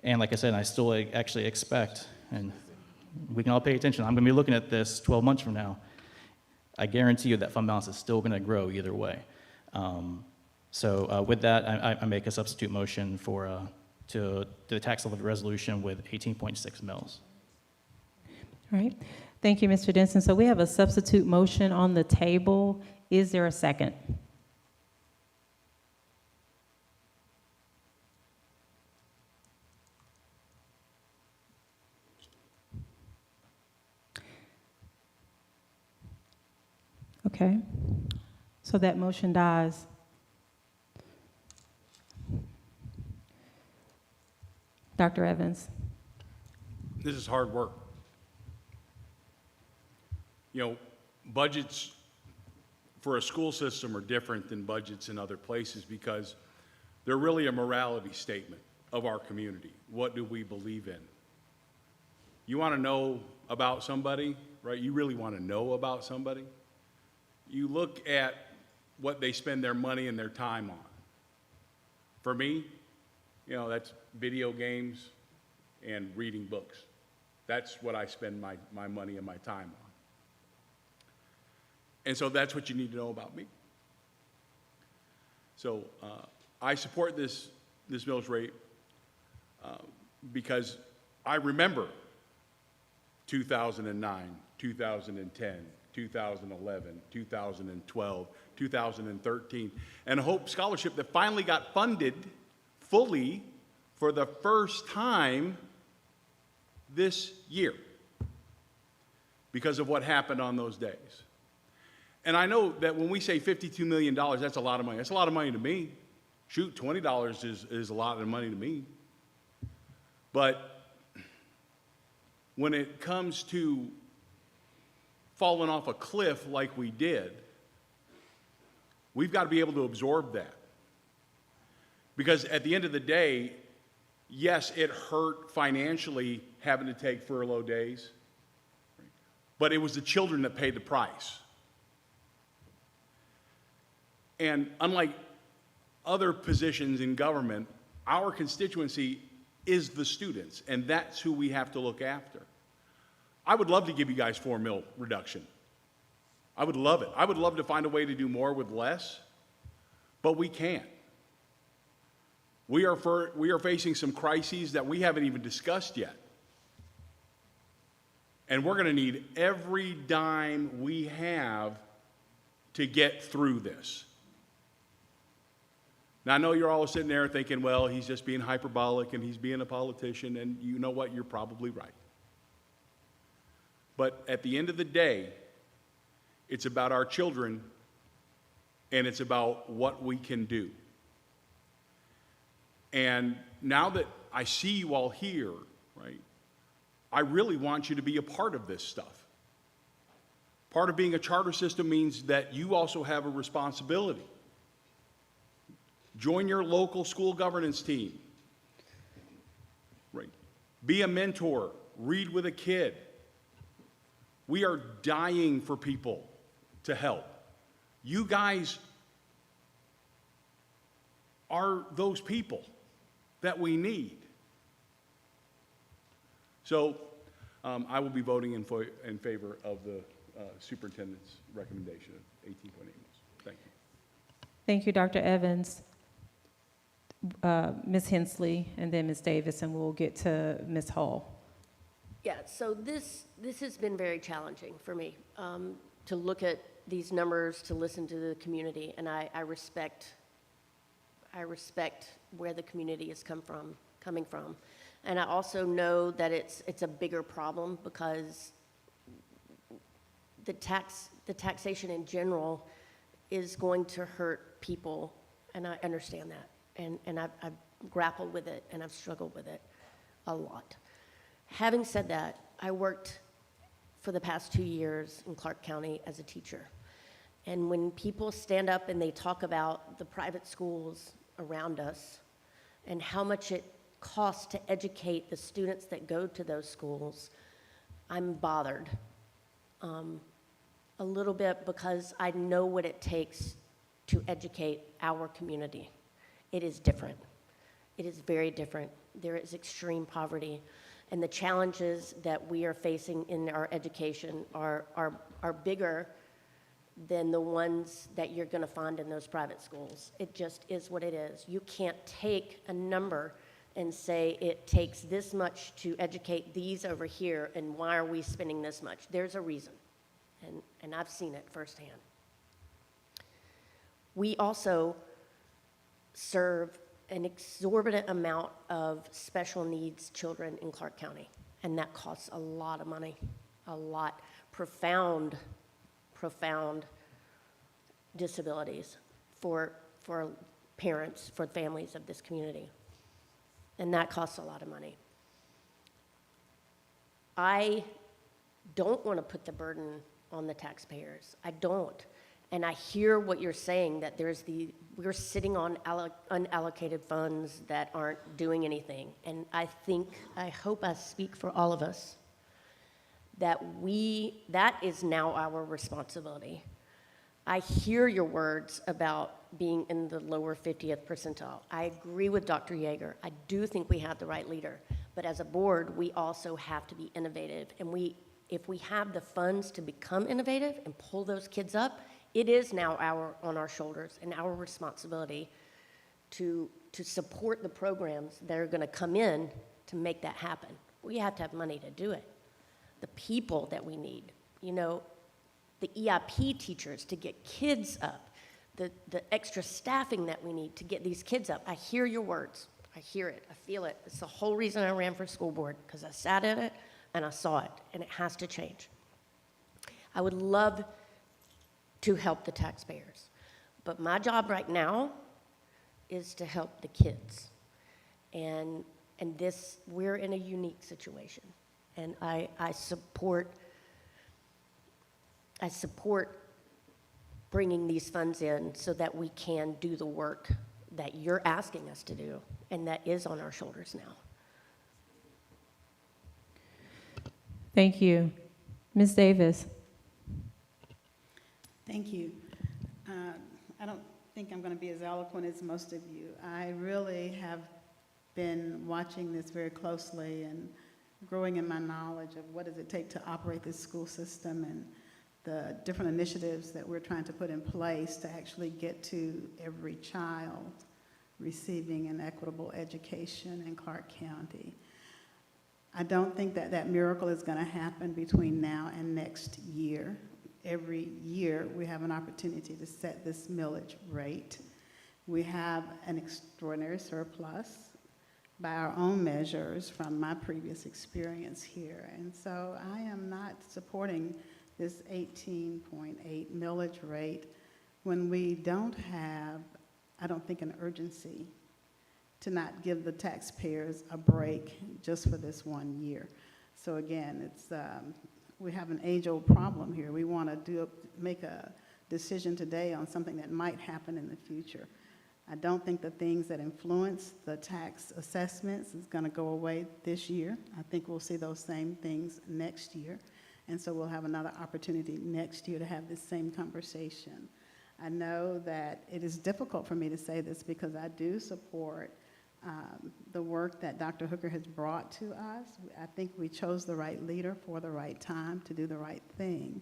And like I said, I still actually expect, and we can all pay attention, I'm going to be looking at this 12 months from now. I guarantee you that fund balance is still going to grow either way. So with that, I make a substitute motion to the tax levy resolution with 18.6 mils. All right. Thank you, Mr. Denson. So we have a substitute motion on the table. Is there a second? Okay. So that motion dies. Dr. Evans. This is hard work. Budgets for a school system are different than budgets in other places because they're really a morality statement of our community. What do we believe in? You want to know about somebody, right? You really want to know about somebody? You look at what they spend their money and their time on. For me, that's video games and reading books. That's what I spend my money and my time on. And so that's what you need to know about me. So I support this millage rate because I remember 2009, 2010, 2011, 2012, 2013, and a Hope Scholarship that finally got funded fully for the first time this year because of what happened on those days. And I know that when we say $52 million, that's a lot of money. That's a lot of money to me. Shoot, $20 is a lot of money to me. But when it comes to falling off a cliff like we did, we've got to be able to absorb that. Because at the end of the day, yes, it hurt financially having to take furlough days, but it was the children that paid the price. And unlike other positions in government, our constituency is the students, and that's who we have to look after. I would love to give you guys 4 mil reduction. I would love it. I would love to find a way to do more with less, but we can't. We are facing some crises that we haven't even discussed yet. And we're going to need every dime we have to get through this. Now, I know you're all sitting there thinking, well, he's just being hyperbolic and he's being a politician, and you know what? You're probably right. But at the end of the day, it's about our children, and it's about what we can do. And now that I see you all here, right, I really want you to be a part of this stuff. Part of being a charter system means that you also have a responsibility. Join your local school governance team. Right. Be a mentor. Read with a kid. We are dying for people to help. You guys are those people that we need. So I will be voting in favor of the superintendent's recommendation of 18.8 mils. Thank you. Thank you, Dr. Evans. Ms. Hensley, and then Ms. Davis, and we'll get to Ms. Hall. Yeah, so this has been very challenging for me, to look at these numbers, to listen to the community, and I respect where the community is coming from. And I also know that it's a bigger problem because the taxation in general is going to hurt people, and I understand that. And I've grappled with it, and I've struggled with it a lot. Having said that, I worked for the past 2 years in Clark County as a teacher. And when people stand up and they talk about the private schools around us and how much it costs to educate the students that go to those schools, I'm bothered a little bit because I know what it takes to educate our community. It is different. It is very different. There is extreme poverty, and the challenges that we are facing in our education are bigger than the ones that you're going to find in those private schools. It just is what it is. You can't take a number and say it takes this much to educate these over here, and why are we spending this much? There's a reason, and I've seen it firsthand. We also serve an exorbitant amount of special needs children in Clark County, and that costs a lot of money, a lot. Profound disabilities for parents, for families of this community, and that costs a lot of money. I don't want to put the burden on the taxpayers. I don't. And I hear what you're saying, that we're sitting on unallocated funds that aren't doing anything. And I hope I speak for all of us, that is now our responsibility. I hear your words about being in the lower 50th percentile. I agree with Dr. Yeager. I do think we have the right leader. But as a board, we also have to be innovative. And if we have the funds to become innovative and pull those kids up, it is now on our shoulders and our responsibility to support the programs that are going to come in to make that happen. We have to have money to do it. The people that we need, the EIP teachers to get kids up, the extra staffing that we need to get these kids up. I hear your words. I hear it. I feel it. It's the whole reason I ran for school board, because I sat in it and I saw it, and it has to change. I would love to help the taxpayers, but my job right now is to help the kids. And we're in a unique situation. And I support bringing these funds in so that we can do the work that you're asking us to do, and that is on our shoulders now. Thank you. Ms. Davis. Thank you. I don't think I'm going to be as eloquent as most of you. I really have been watching this very closely and growing in my knowledge of what does it take to operate this school system and the different initiatives that we're trying to put in place to actually get to every child receiving an equitable education in Clark County. I don't think that miracle is going to happen between now and next year. Every year we have an opportunity to set this millage rate. We have an extraordinary surplus. by our own measures from my previous experience here. And so I am not supporting this 18.8 millage rate when we don't have, I don't think, an urgency to not give the taxpayers a break just for this 1 year. So again, it's, we have an age-old problem here. We want to make a decision today on something that might happen in the future. I don't think the things that influence the tax assessments is going to go away this year. I think we'll see those same things next year. And so we'll have another opportunity next year to have this same conversation. I know that it is difficult for me to say this because I do support the work that Dr. Hooker has brought to us. I think we chose the right leader for the right time to do the right thing.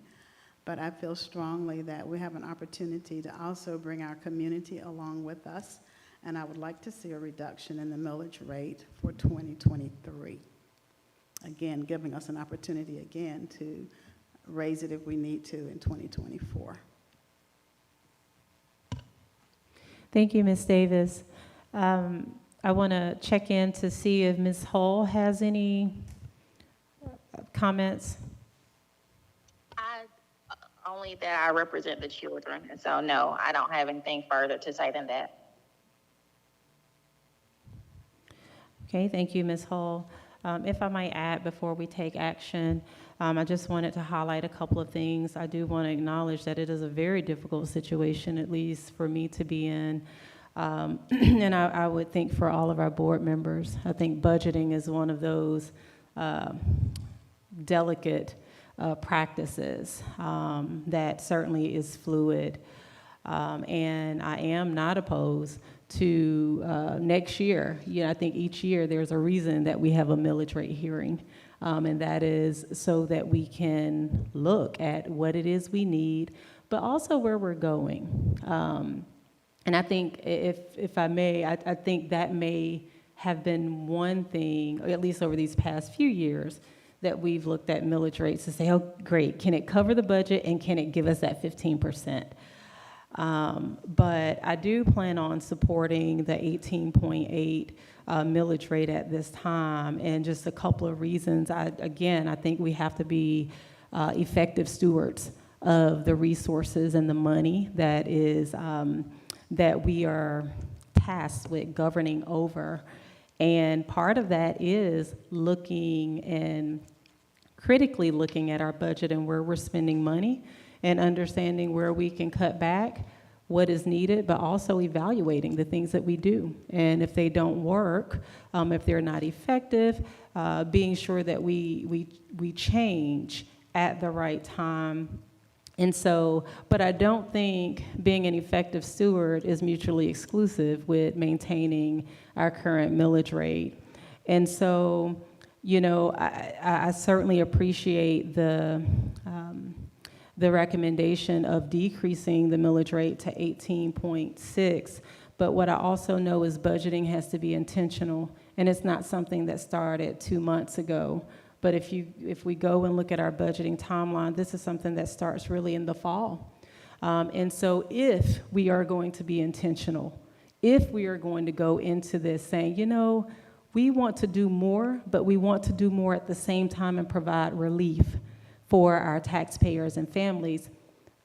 But I feel strongly that we have an opportunity to also bring our community along with us. And I would like to see a reduction in the millage rate for 2023. Again, giving us an opportunity again to raise it if we need to in 2024. Thank you, Ms. Davis. I want to check in to see if Ms. Hull has any comments. Only that I represent the children, and so no, I don't have anything further to say than that. Okay, thank you, Ms. Hull. If I might add before we take action, I just wanted to highlight a couple of things. I do want to acknowledge that it is a very difficult situation, at least for me to be in. And I would think for all of our board members, I think budgeting is one of those delicate practices that certainly is fluid. And I am not opposed to next year. I think each year there's a reason that we have a millage rate hearing. And that is so that we can look at what it is we need, but also where we're going. And I think if I may, I think that may have been one thing, or at least over these past few years, that we've looked at millage rates to say, oh, great, can it cover the budget and can it give us that 15%? But I do plan on supporting the 18.8 millage rate at this time, and just a couple of reasons. I think we have to be effective stewards of the resources and the money that is that we are tasked with governing over. And part of that is looking and critically looking at our budget and where we're spending money and understanding where we can cut back, what is needed, but also evaluating the things that we do. And if they don't work, if they're not effective, being sure that we change at the right time. And so, but I don't think being an effective steward is mutually exclusive with maintaining our current millage rate. And so, I certainly appreciate the recommendation of decreasing the millage rate to 18.6. But what I also know is budgeting has to be intentional, and it's not something that started 2 months ago. But if we go and look at our budgeting timeline, this is something that starts really in the fall. And so if we are going to be intentional, if we are going to go into this saying, we want to do more, but we want to do more at the same time and provide relief for our taxpayers and families,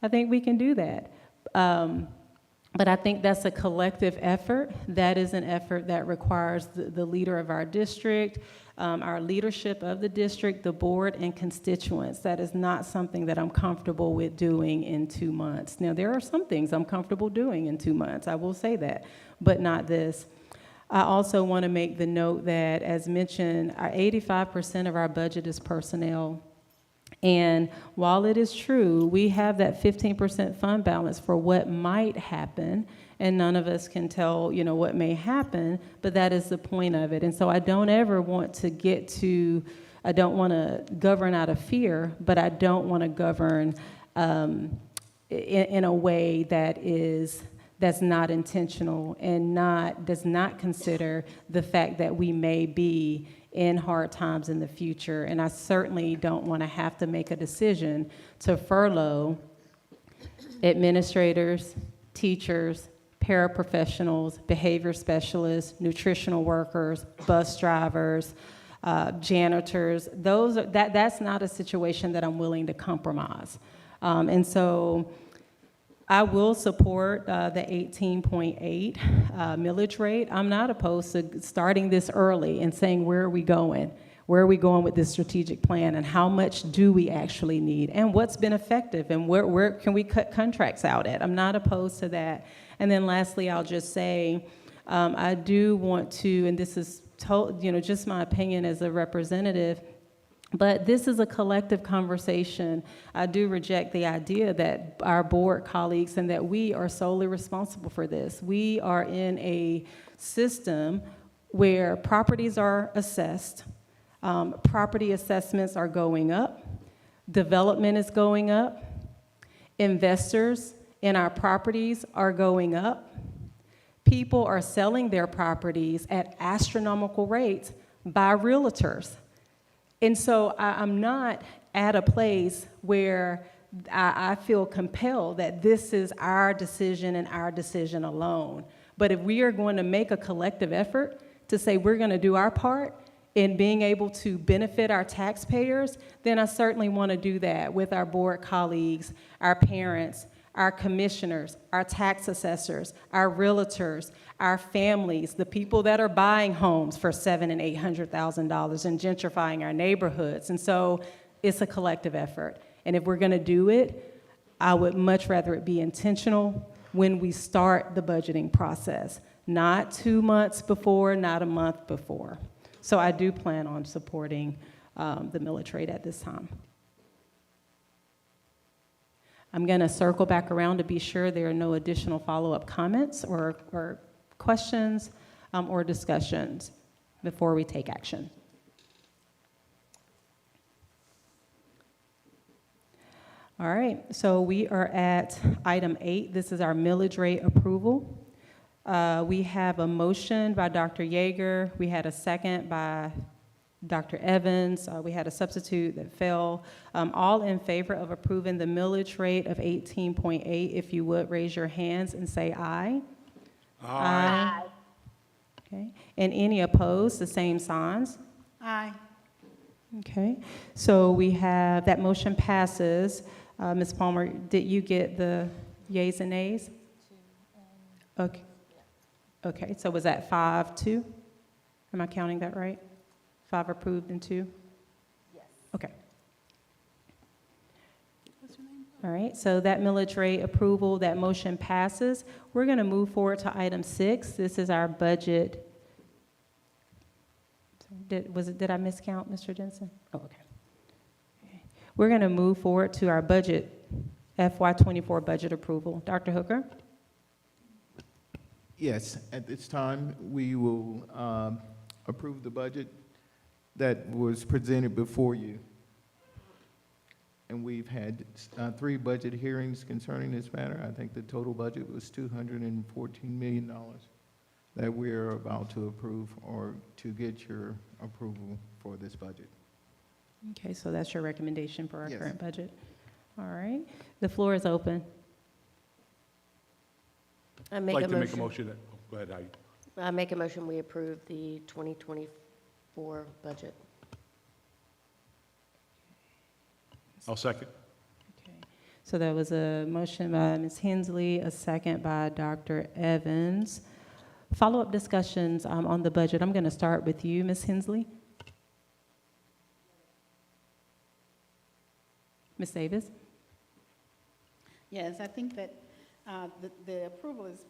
I think we can do that. But I think that's a collective effort. That is an effort that requires the leader of our district, our leadership of the district, the board, and constituents. That is not something that I'm comfortable with doing in 2 months. Now, there are some things I'm comfortable doing in 2 months, I will say that, but not this. I also want to make the note that, as mentioned, 85% of our budget is personnel. And while it is true, we have that 15% fund balance for what might happen, and none of us can tell, what may happen, but that is the point of it. And so I don't ever want to I don't want to govern out of fear, but I don't want to govern in a way that's not intentional and does not consider the fact that we may be in hard times in the future. And I certainly don't want to have to make a decision to furlough administrators, teachers, paraprofessionals, behavior specialists, nutritional workers, bus drivers, janitors. That's not a situation that I'm willing to compromise. And so I will support the 18.8 millage rate. I'm not opposed to starting this early and saying, where are we going? Where are we going with this strategic plan, and how much do we actually need, and what's been effective, and where can we cut contracts out at? I'm not opposed to that. And then lastly, I'll just say, I do want to, and this is just my opinion as a representative, but this is a collective conversation. I do reject the idea that our board colleagues and that we are solely responsible for this. We are in a system where properties are assessed. Property assessments are going up. Development is going up. Investors in our properties are going up. People are selling their properties at astronomical rates by realtors. And so I'm not at a place where I feel compelled that this is our decision and our decision alone. But if we are going to make a collective effort to say we're going to do our part in being able to benefit our taxpayers, then I certainly want to do that with our board colleagues, our parents, our commissioners, our tax assessors, our realtors, our families, the people that are buying homes for $700,000 and $800,000 and gentrifying our neighborhoods. And so it's a collective effort. And if we're going to do it, I would much rather it be intentional when we start the budgeting process, not 2 months before, not a month before. So I do plan on supporting the millage rate at this time. I'm going to circle back around to be sure there are no additional follow-up comments or questions or discussions before we take action. All right, so we are at item 8. This is our millage rate approval. We have a motion by Dr. Yeager. We had a second by Dr. Evans. We had a substitute that fell. All in favor of approving the millage rate of 18.8, if you would raise your hands and say aye. Aye. Okay. And any opposed, the same signs. Aye. Okay. So we have, that motion passes. Ms. Palmer, did you get the yays and nays? Okay. Okay, so was that 5-2? Am I counting that right? 5 approved and 2? Yes. Okay. What's your name? All right, so that millage rate approval, that motion passes. We're going to move forward to item 6. This is our budget. Did I miscount, Mr. Jensen? Oh, okay. We're going to move forward to our budget, FY24 budget approval. Dr. Hooker? Yes, at this time, we will approve the budget that was presented before you. And we've had 3 budget hearings concerning this matter. I think the total budget was $214 million that we're about to approve or to get your approval for this budget. Okay, so that's your recommendation for our Yes. current budget. All right, the floor is open. I make I'd a like to make a motion. motion that, go ahead, Heidi. I make a motion we approve the 2024 budget. I'll second. Okay, so that was a motion by Ms. Hensley, a second by Dr. Evans. Follow-up discussions on the budget. I'm going to start with you, Ms. Hensley. Ms. Davis? Yes, I think that the approval is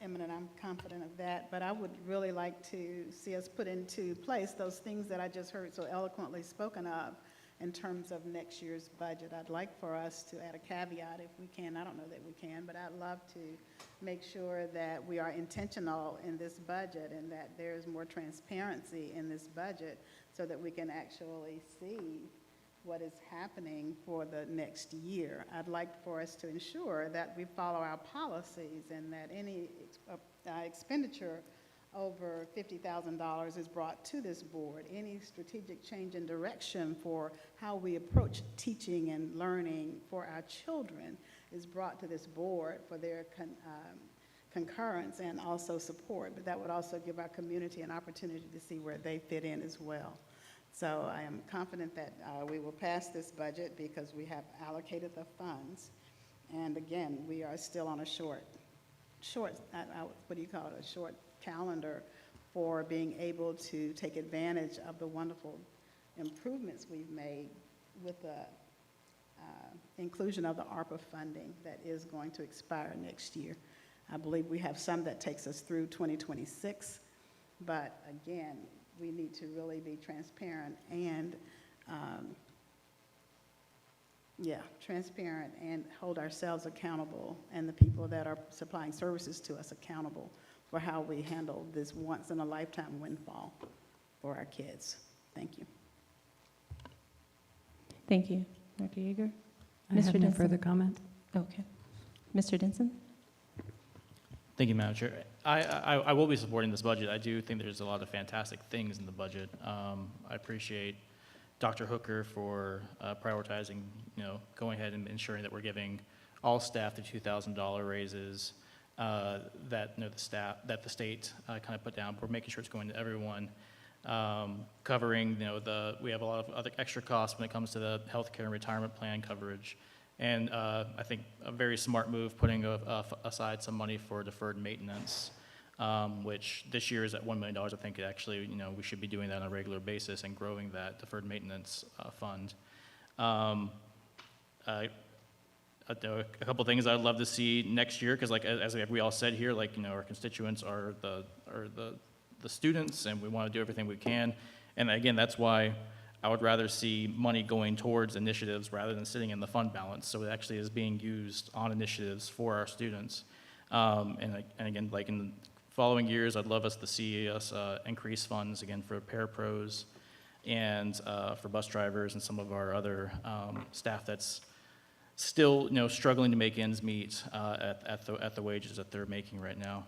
imminent. I'm confident of that. But I would really like to see us put into place those things that I just heard so eloquently spoken of in terms of next year's budget. I'd like for us to add a caveat if we can. I don't know that we can, but I'd love to make sure that we are intentional in this budget and that there's more transparency in this budget so that we can actually see what is happening for the next year. I'd like for us to ensure that we follow our policies and that any expenditure over $50,000 is brought to this board. Any strategic change in direction for how we approach teaching and learning for our children is brought to this board for their concurrence and also support, but that would also give our community an opportunity to see where they fit in as well. So I am confident that we will pass this budget because we have allocated the funds. And again, we are still on a short, what do you call it, a short calendar for being able to take advantage of the wonderful improvements we've made with the inclusion of the ARPA funding that is going to expire next year. I believe we have some that takes us through 2026, but again, we need to really be transparent and transparent and hold ourselves accountable and the people that are supplying services to us accountable for how we handle this once-in-a-lifetime windfall for our kids. Thank you. Thank you. Dr. Yeager? I have no Denson? further comment. Okay. Mr. Denson? Thank you, Madam Chair. I will be supporting this budget. I do think there's a lot of fantastic things in the budget. I appreciate Dr. Hooker for prioritizing, going ahead and ensuring that we're giving all staff the $2,000 raises that the state kind of put down. We're making sure it's going to everyone. Covering, we have a lot of other extra costs when it comes to the healthcare and retirement plan coverage. And I think a very smart move putting aside some money for deferred maintenance, which this year is at $1 million. I think actually, we should be doing that on a regular basis and growing that deferred maintenance fund. A couple things I'd love to see next year, because as we all said here, our constituents are the students, and we want to do everything we can. And again, that's why I would rather see money going towards initiatives rather than sitting in the fund balance. So it actually is being used on initiatives for our students. And again, in the following years, I'd love us to see us increase funds again for parapros and for bus drivers and some of our other staff that's still, struggling to make ends meet at the wages that they're making right now.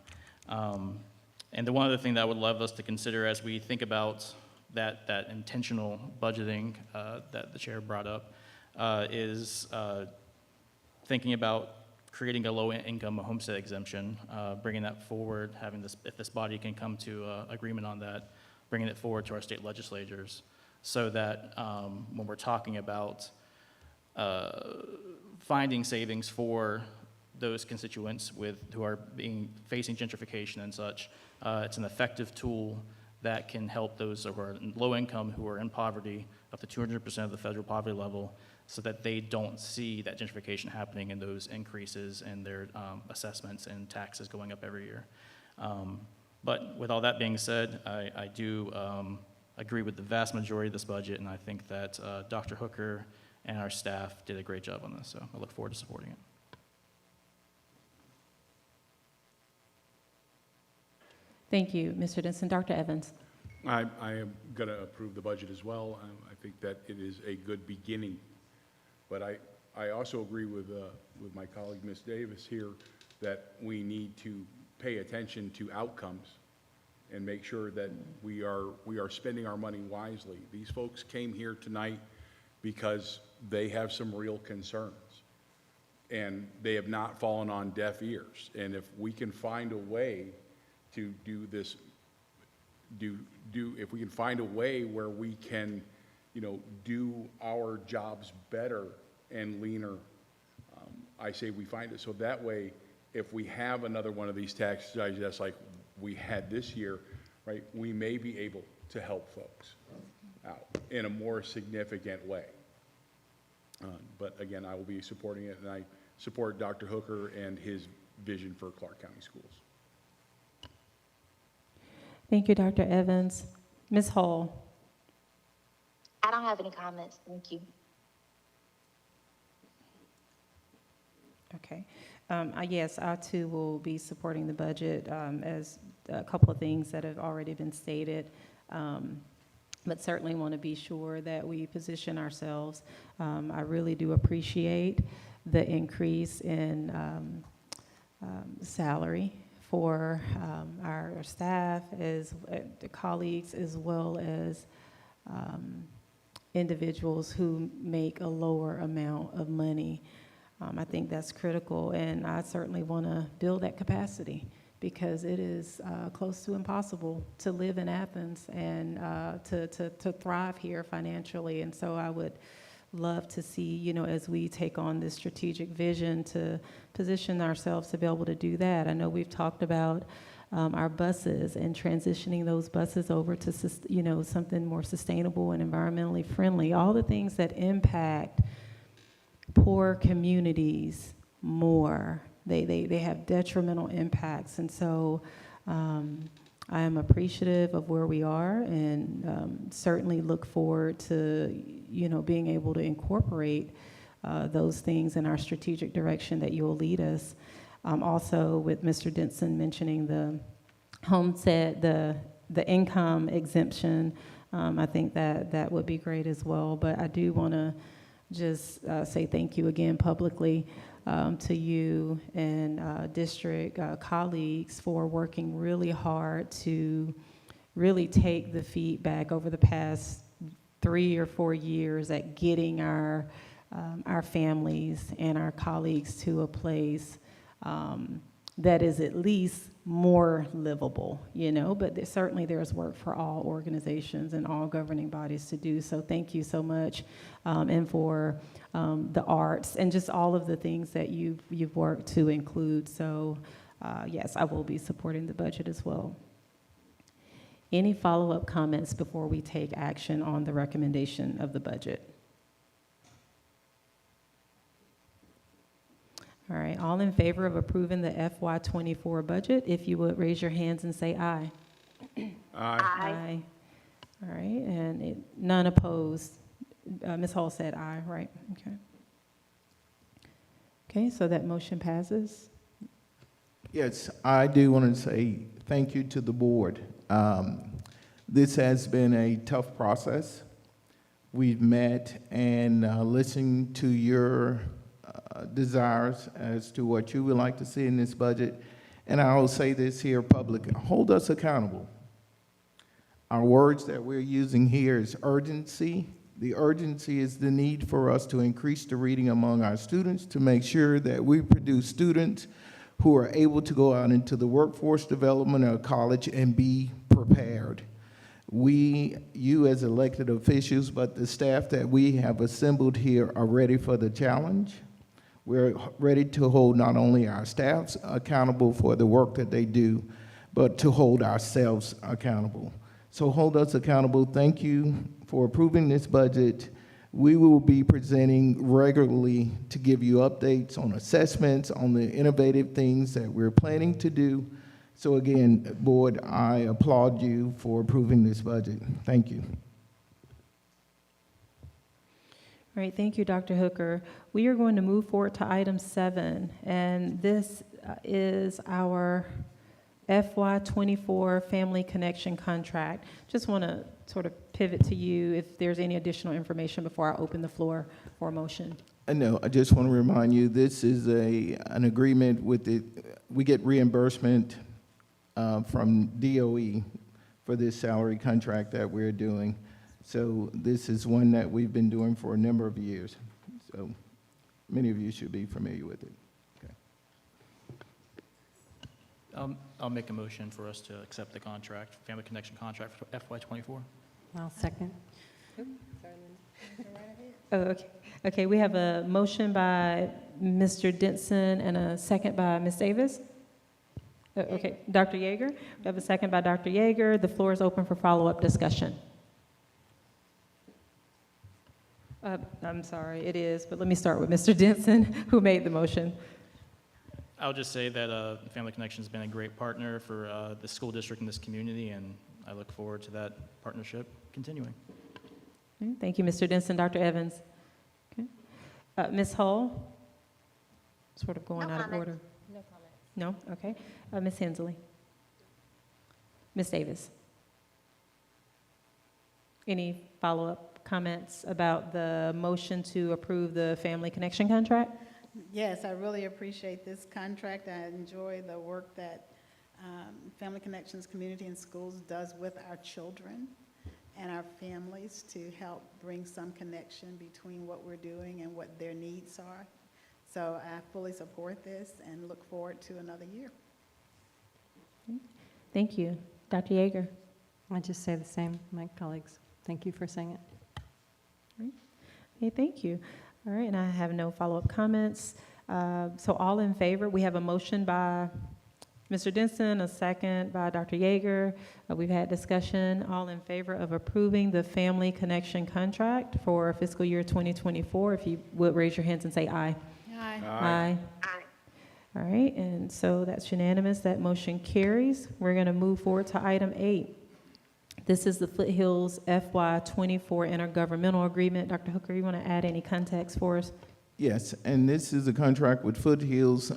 And the one other thing that I would love us to consider as we think about that intentional budgeting that the chair brought up is thinking about creating a low-income homestead exemption, bringing that forward, if this body can come to agreement on that, bringing it forward to our state legislators, so that when we're talking about finding savings for those constituents who are facing gentrification and such, it's an effective tool that can help those who are low income, who are in poverty, up to 200% of the federal poverty level, so that they don't see that gentrification happening and those increases in their assessments and taxes going up every year. But with all that being said, I do agree with the vast majority of this budget, and I think that Dr. Hooker and our staff did a great job on this, so I look forward to supporting it. Thank you, Mr. Denson. Dr. Evans? I am going to approve the budget as well. I think that it is a good beginning. But I also agree with my colleague, Ms. Davis here, that we need to pay attention to outcomes and make sure that we are spending our money wisely. These folks came here tonight because they have some real concerns, and they have not fallen on deaf ears. And if we can find a way to do this, if we can find a way where we can, do our jobs better and leaner, I say we find it. So that way, if we have another one of these tax digests like we had this year, right, we may be able to help folks out in a more significant way. But again, I will be supporting it, and I support Dr. Hooker and his vision for Clark County Schools. Thank you, Dr. Evans. Ms. Hall? I don't have any comments. Thank you. Okay. Yes, I too will be supporting the budget, as a couple of things that have already been stated, but certainly want to be sure that we position ourselves. I really do appreciate the increase in salary for our staff, as the colleagues, as well as individuals who make a lower amount of money. I think that's critical, and I certainly want to build that capacity. because it is close to impossible to live in Athens and to thrive here financially. And so I would love to see, you know, as we take on this strategic vision, to position ourselves to be able to do that. I know we've talked about our buses and transitioning those buses over to, you know, something more sustainable and environmentally friendly, all the things that impact poor communities more. They have detrimental impacts. And so I am appreciative of where we are, and certainly look forward to, you know, being able to incorporate those things in our strategic direction that you'll lead us. Also, with Mr. Denson mentioning the homestead, the income exemption, I think that would be great as well. But I do want to just say thank you again publicly to you and district colleagues for working really hard to really take the feedback over the past 3 or 4 years at getting our families and our colleagues to a place that is at least more livable, you know, but certainly there's work for all organizations and all governing bodies to do. So thank you so much, and for the arts and just all of the things that you've worked to include. So yes, I will be supporting the budget as well. Any follow-up comments before we take action on the recommendation of the budget? All right, all in favor of approving the FY24 budget, if you would raise your hands and say aye. Aye. Aye. All right, and none opposed. Ms. Hall said aye, right? Okay. Okay, so that motion passes. Yes, I do want to say thank you to the board. This has been a tough process. We've met and listened to your desires as to what you would like to see in this budget. And I will say this here publicly: hold us accountable. Our words that we're using here is urgency. The urgency is the need for us to increase the reading among our students, to make sure that we produce students who are able to go out into the workforce development of college and be prepared. You as elected officials, but the staff that we have assembled here are ready for the challenge. We're ready to hold not only our staffs accountable for the work that they do, but to hold ourselves accountable. So hold us accountable. Thank you for approving this budget. We will be presenting regularly to give you updates on assessments, on the innovative things that we're planning to do. So again, board, I applaud you for approving this budget. Thank you. All right, thank you, Dr. Hooker. We are going to move forward to item 7, and this is our FY24 Family Connection Contract. Just want to sort of pivot to you if there's any additional information before I open the floor for a motion. No, I just want to remind you, this is an agreement with we get reimbursement from DOE for this salary contract that we're doing. So this is one that we've been doing for a number of years. So many of you should be familiar with it. Okay. I'll make a motion for us to accept the contract, Family Connection contract for FY24. I'll second. Oh, okay. Okay, we have a motion by Mr. Denson and a second by Ms. Davis. Okay, Dr. Yeager. We have a second by Dr. Yeager. The floor is open for follow-up discussion. I'm sorry, it is, but let me start with Mr. Denson, who made the motion. I'll just say that Family Connection has been a great partner for the school district and this community, and I look forward to that partnership continuing. Okay, thank you, Mr. Denson. Dr. Evans. Okay. Ms. Hull, sort of going out of order. No comment. No? Okay. Ms. Hensley. Ms. Davis. Any follow-up comments about the motion to approve the Family Connection contract? Yes, I really appreciate this contract. I enjoy the work that Family Connections Community and Schools does with our children and our families to help bring some connection between what we're doing and what their needs are. So I fully support this and look forward to another year. Thank you. Dr. Yeager? I just say the same, my colleagues. Thank you for saying it. Okay, thank you. All right, and I have no follow-up comments. So all in favor, we have a motion by Mr. Denson, a second by Dr. Yeager. We've had discussion. All in favor of approving the Family Connection contract for fiscal year 2024, if you would raise your hands and say aye. Aye. Aye. All right, and so that's unanimous. That motion carries. We're going to move forward to item 8. This is the Foothills FY24 Intergovernmental Agreement. Dr. Hooker, you want to add any context for us? Yes, and this is a contract with Foothills,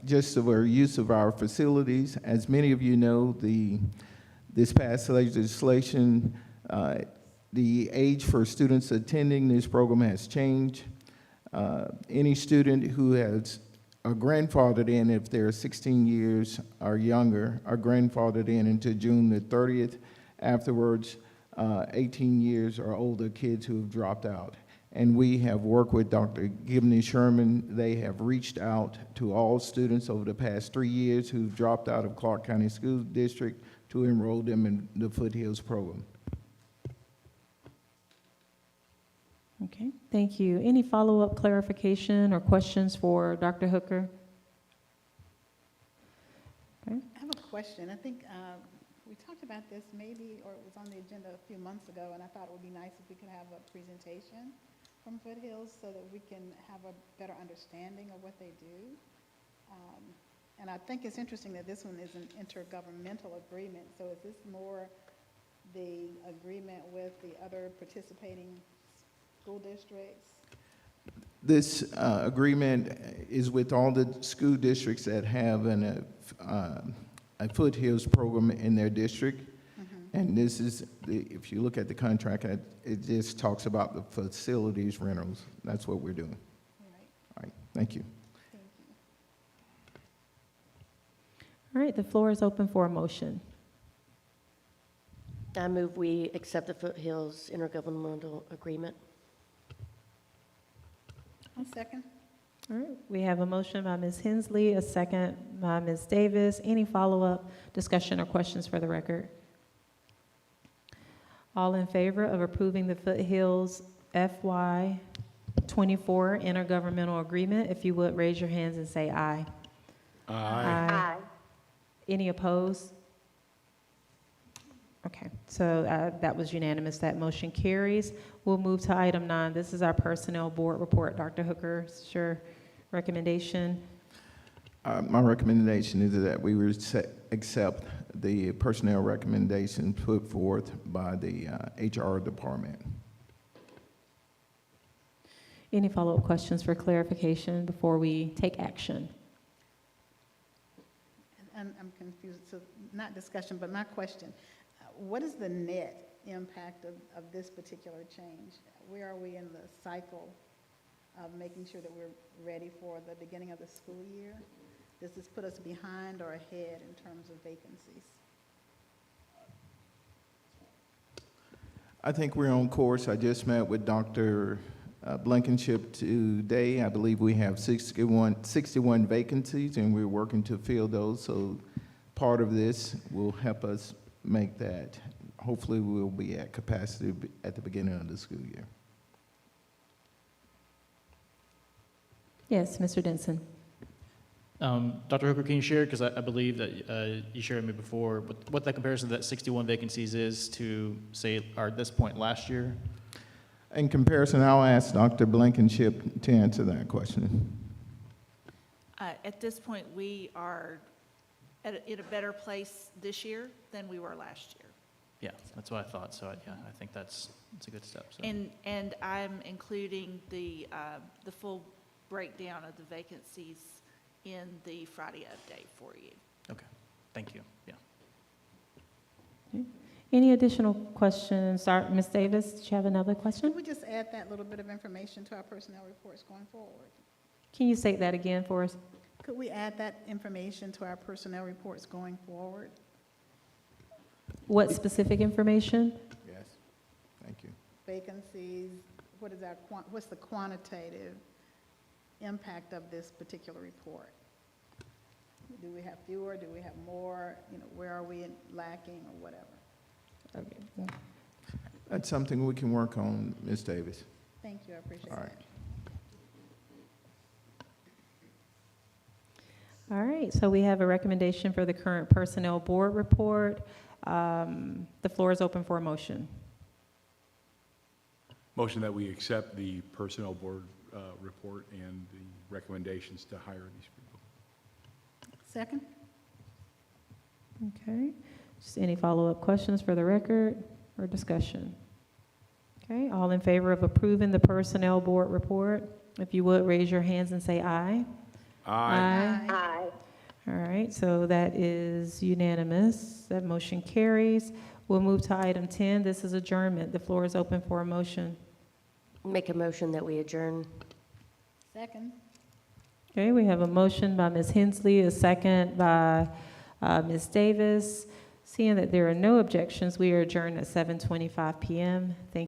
just of our use of our facilities. As many of you know, this past legislation, the age for students attending this program has changed. Any student who has are grandfathered in, if they're 16 years or younger, are grandfathered in until June the 30th. Afterwards, 18 years or older kids who have dropped out. And we have worked with Dr. Gibney Sherman. They have reached out to all students over the past 3 years who've dropped out of Clark County School District to enroll them in the Foothills program. Okay, thank you. Any follow-up clarification or questions for Dr. Hooker? Okay. I have a question. I think we talked about this maybe, or it was on the agenda a few months ago, and I thought it would be nice if we could have a presentation from Foothills so that we can have a better understanding of what they do. And I think it's interesting that this one is an intergovernmental agreement. So is this more the agreement with the other participating school districts? This agreement is with all the school districts that have a Foothills program in their district. And this is, if you look at the contract, it just talks about the facilities rentals. That's what we're doing. All right, thank you. Thank you. All right, the floor is open for a motion. I move we accept the Foothills Intergovernmental Agreement. I'll second. All right, we have a motion by Ms. Hensley, a second by Ms. Davis. Any follow-up discussion or questions for the record? All in favor of approving the Foothills FY24 Intergovernmental Agreement, if you would raise your hands and say aye. Aye. Any opposed? Okay, so that was unanimous. That motion carries. We'll move to item 9. This is our Personnel Board report. Dr. Hooker, is your recommendation? My recommendation is that we accept the personnel recommendation put forth by the HR department. Any follow-up questions for clarification before we take action? And I'm confused, so not discussion, but my question. What is the net impact of this particular change? Where are we in the cycle of making sure that we're ready for the beginning of the school year? Does this put us behind or ahead in terms of vacancies? I think we're on course. I just met with Dr. Blankenship today. I believe we have 61 vacancies, and we're working to fill those. So part of this will help us make that. Hopefully, we'll be at capacity at the beginning of the school year. Yes, Mr. Denson. Dr. Hooker, can you share, because I believe that you shared with me before, what that comparison to that 61 vacancies is to, say, at this point last year? In comparison, I'll ask Dr. Blankenship to answer that question. At this point, we are in a better place this year than we were last year. Yeah, that's what I thought. So yeah, I think that's a good step. So. And I'm including the full breakdown of the vacancies in the Friday update for you. Okay, thank you. Yeah. Okay. Any additional questions? Ms. Davis, did you have another question? Can we just add that little bit of information to our personnel reports going forward? Can you say that again for us? Could we add that information to our personnel reports going forward? What specific information? Yes, thank you. Vacancies, what's the quantitative impact of this particular report? Do we have fewer? Do we have more? You know, where are we lacking or whatever? Okay. That's something we can work on, Ms. Davis. Thank you, I appreciate All right. that. All right, so we have a recommendation for the current personnel board report. The floor is open for a motion. Motion that we accept the personnel board report and the recommendations to hire these people. Second? Okay, just any follow-up questions for the record or discussion? Okay, all in favor of approving the personnel board report, if you would, raise your hands and say aye. Aye. Aye. All right, so that is unanimous. That motion carries. We'll move to item 10. This is adjournment. The floor is open for a motion. Make a motion that we adjourn. Second? Okay, we have a motion by Ms. Hensley, a second by Ms. Davis. Seeing that there are no objections, we are adjourned at 7:25 p.m. Thank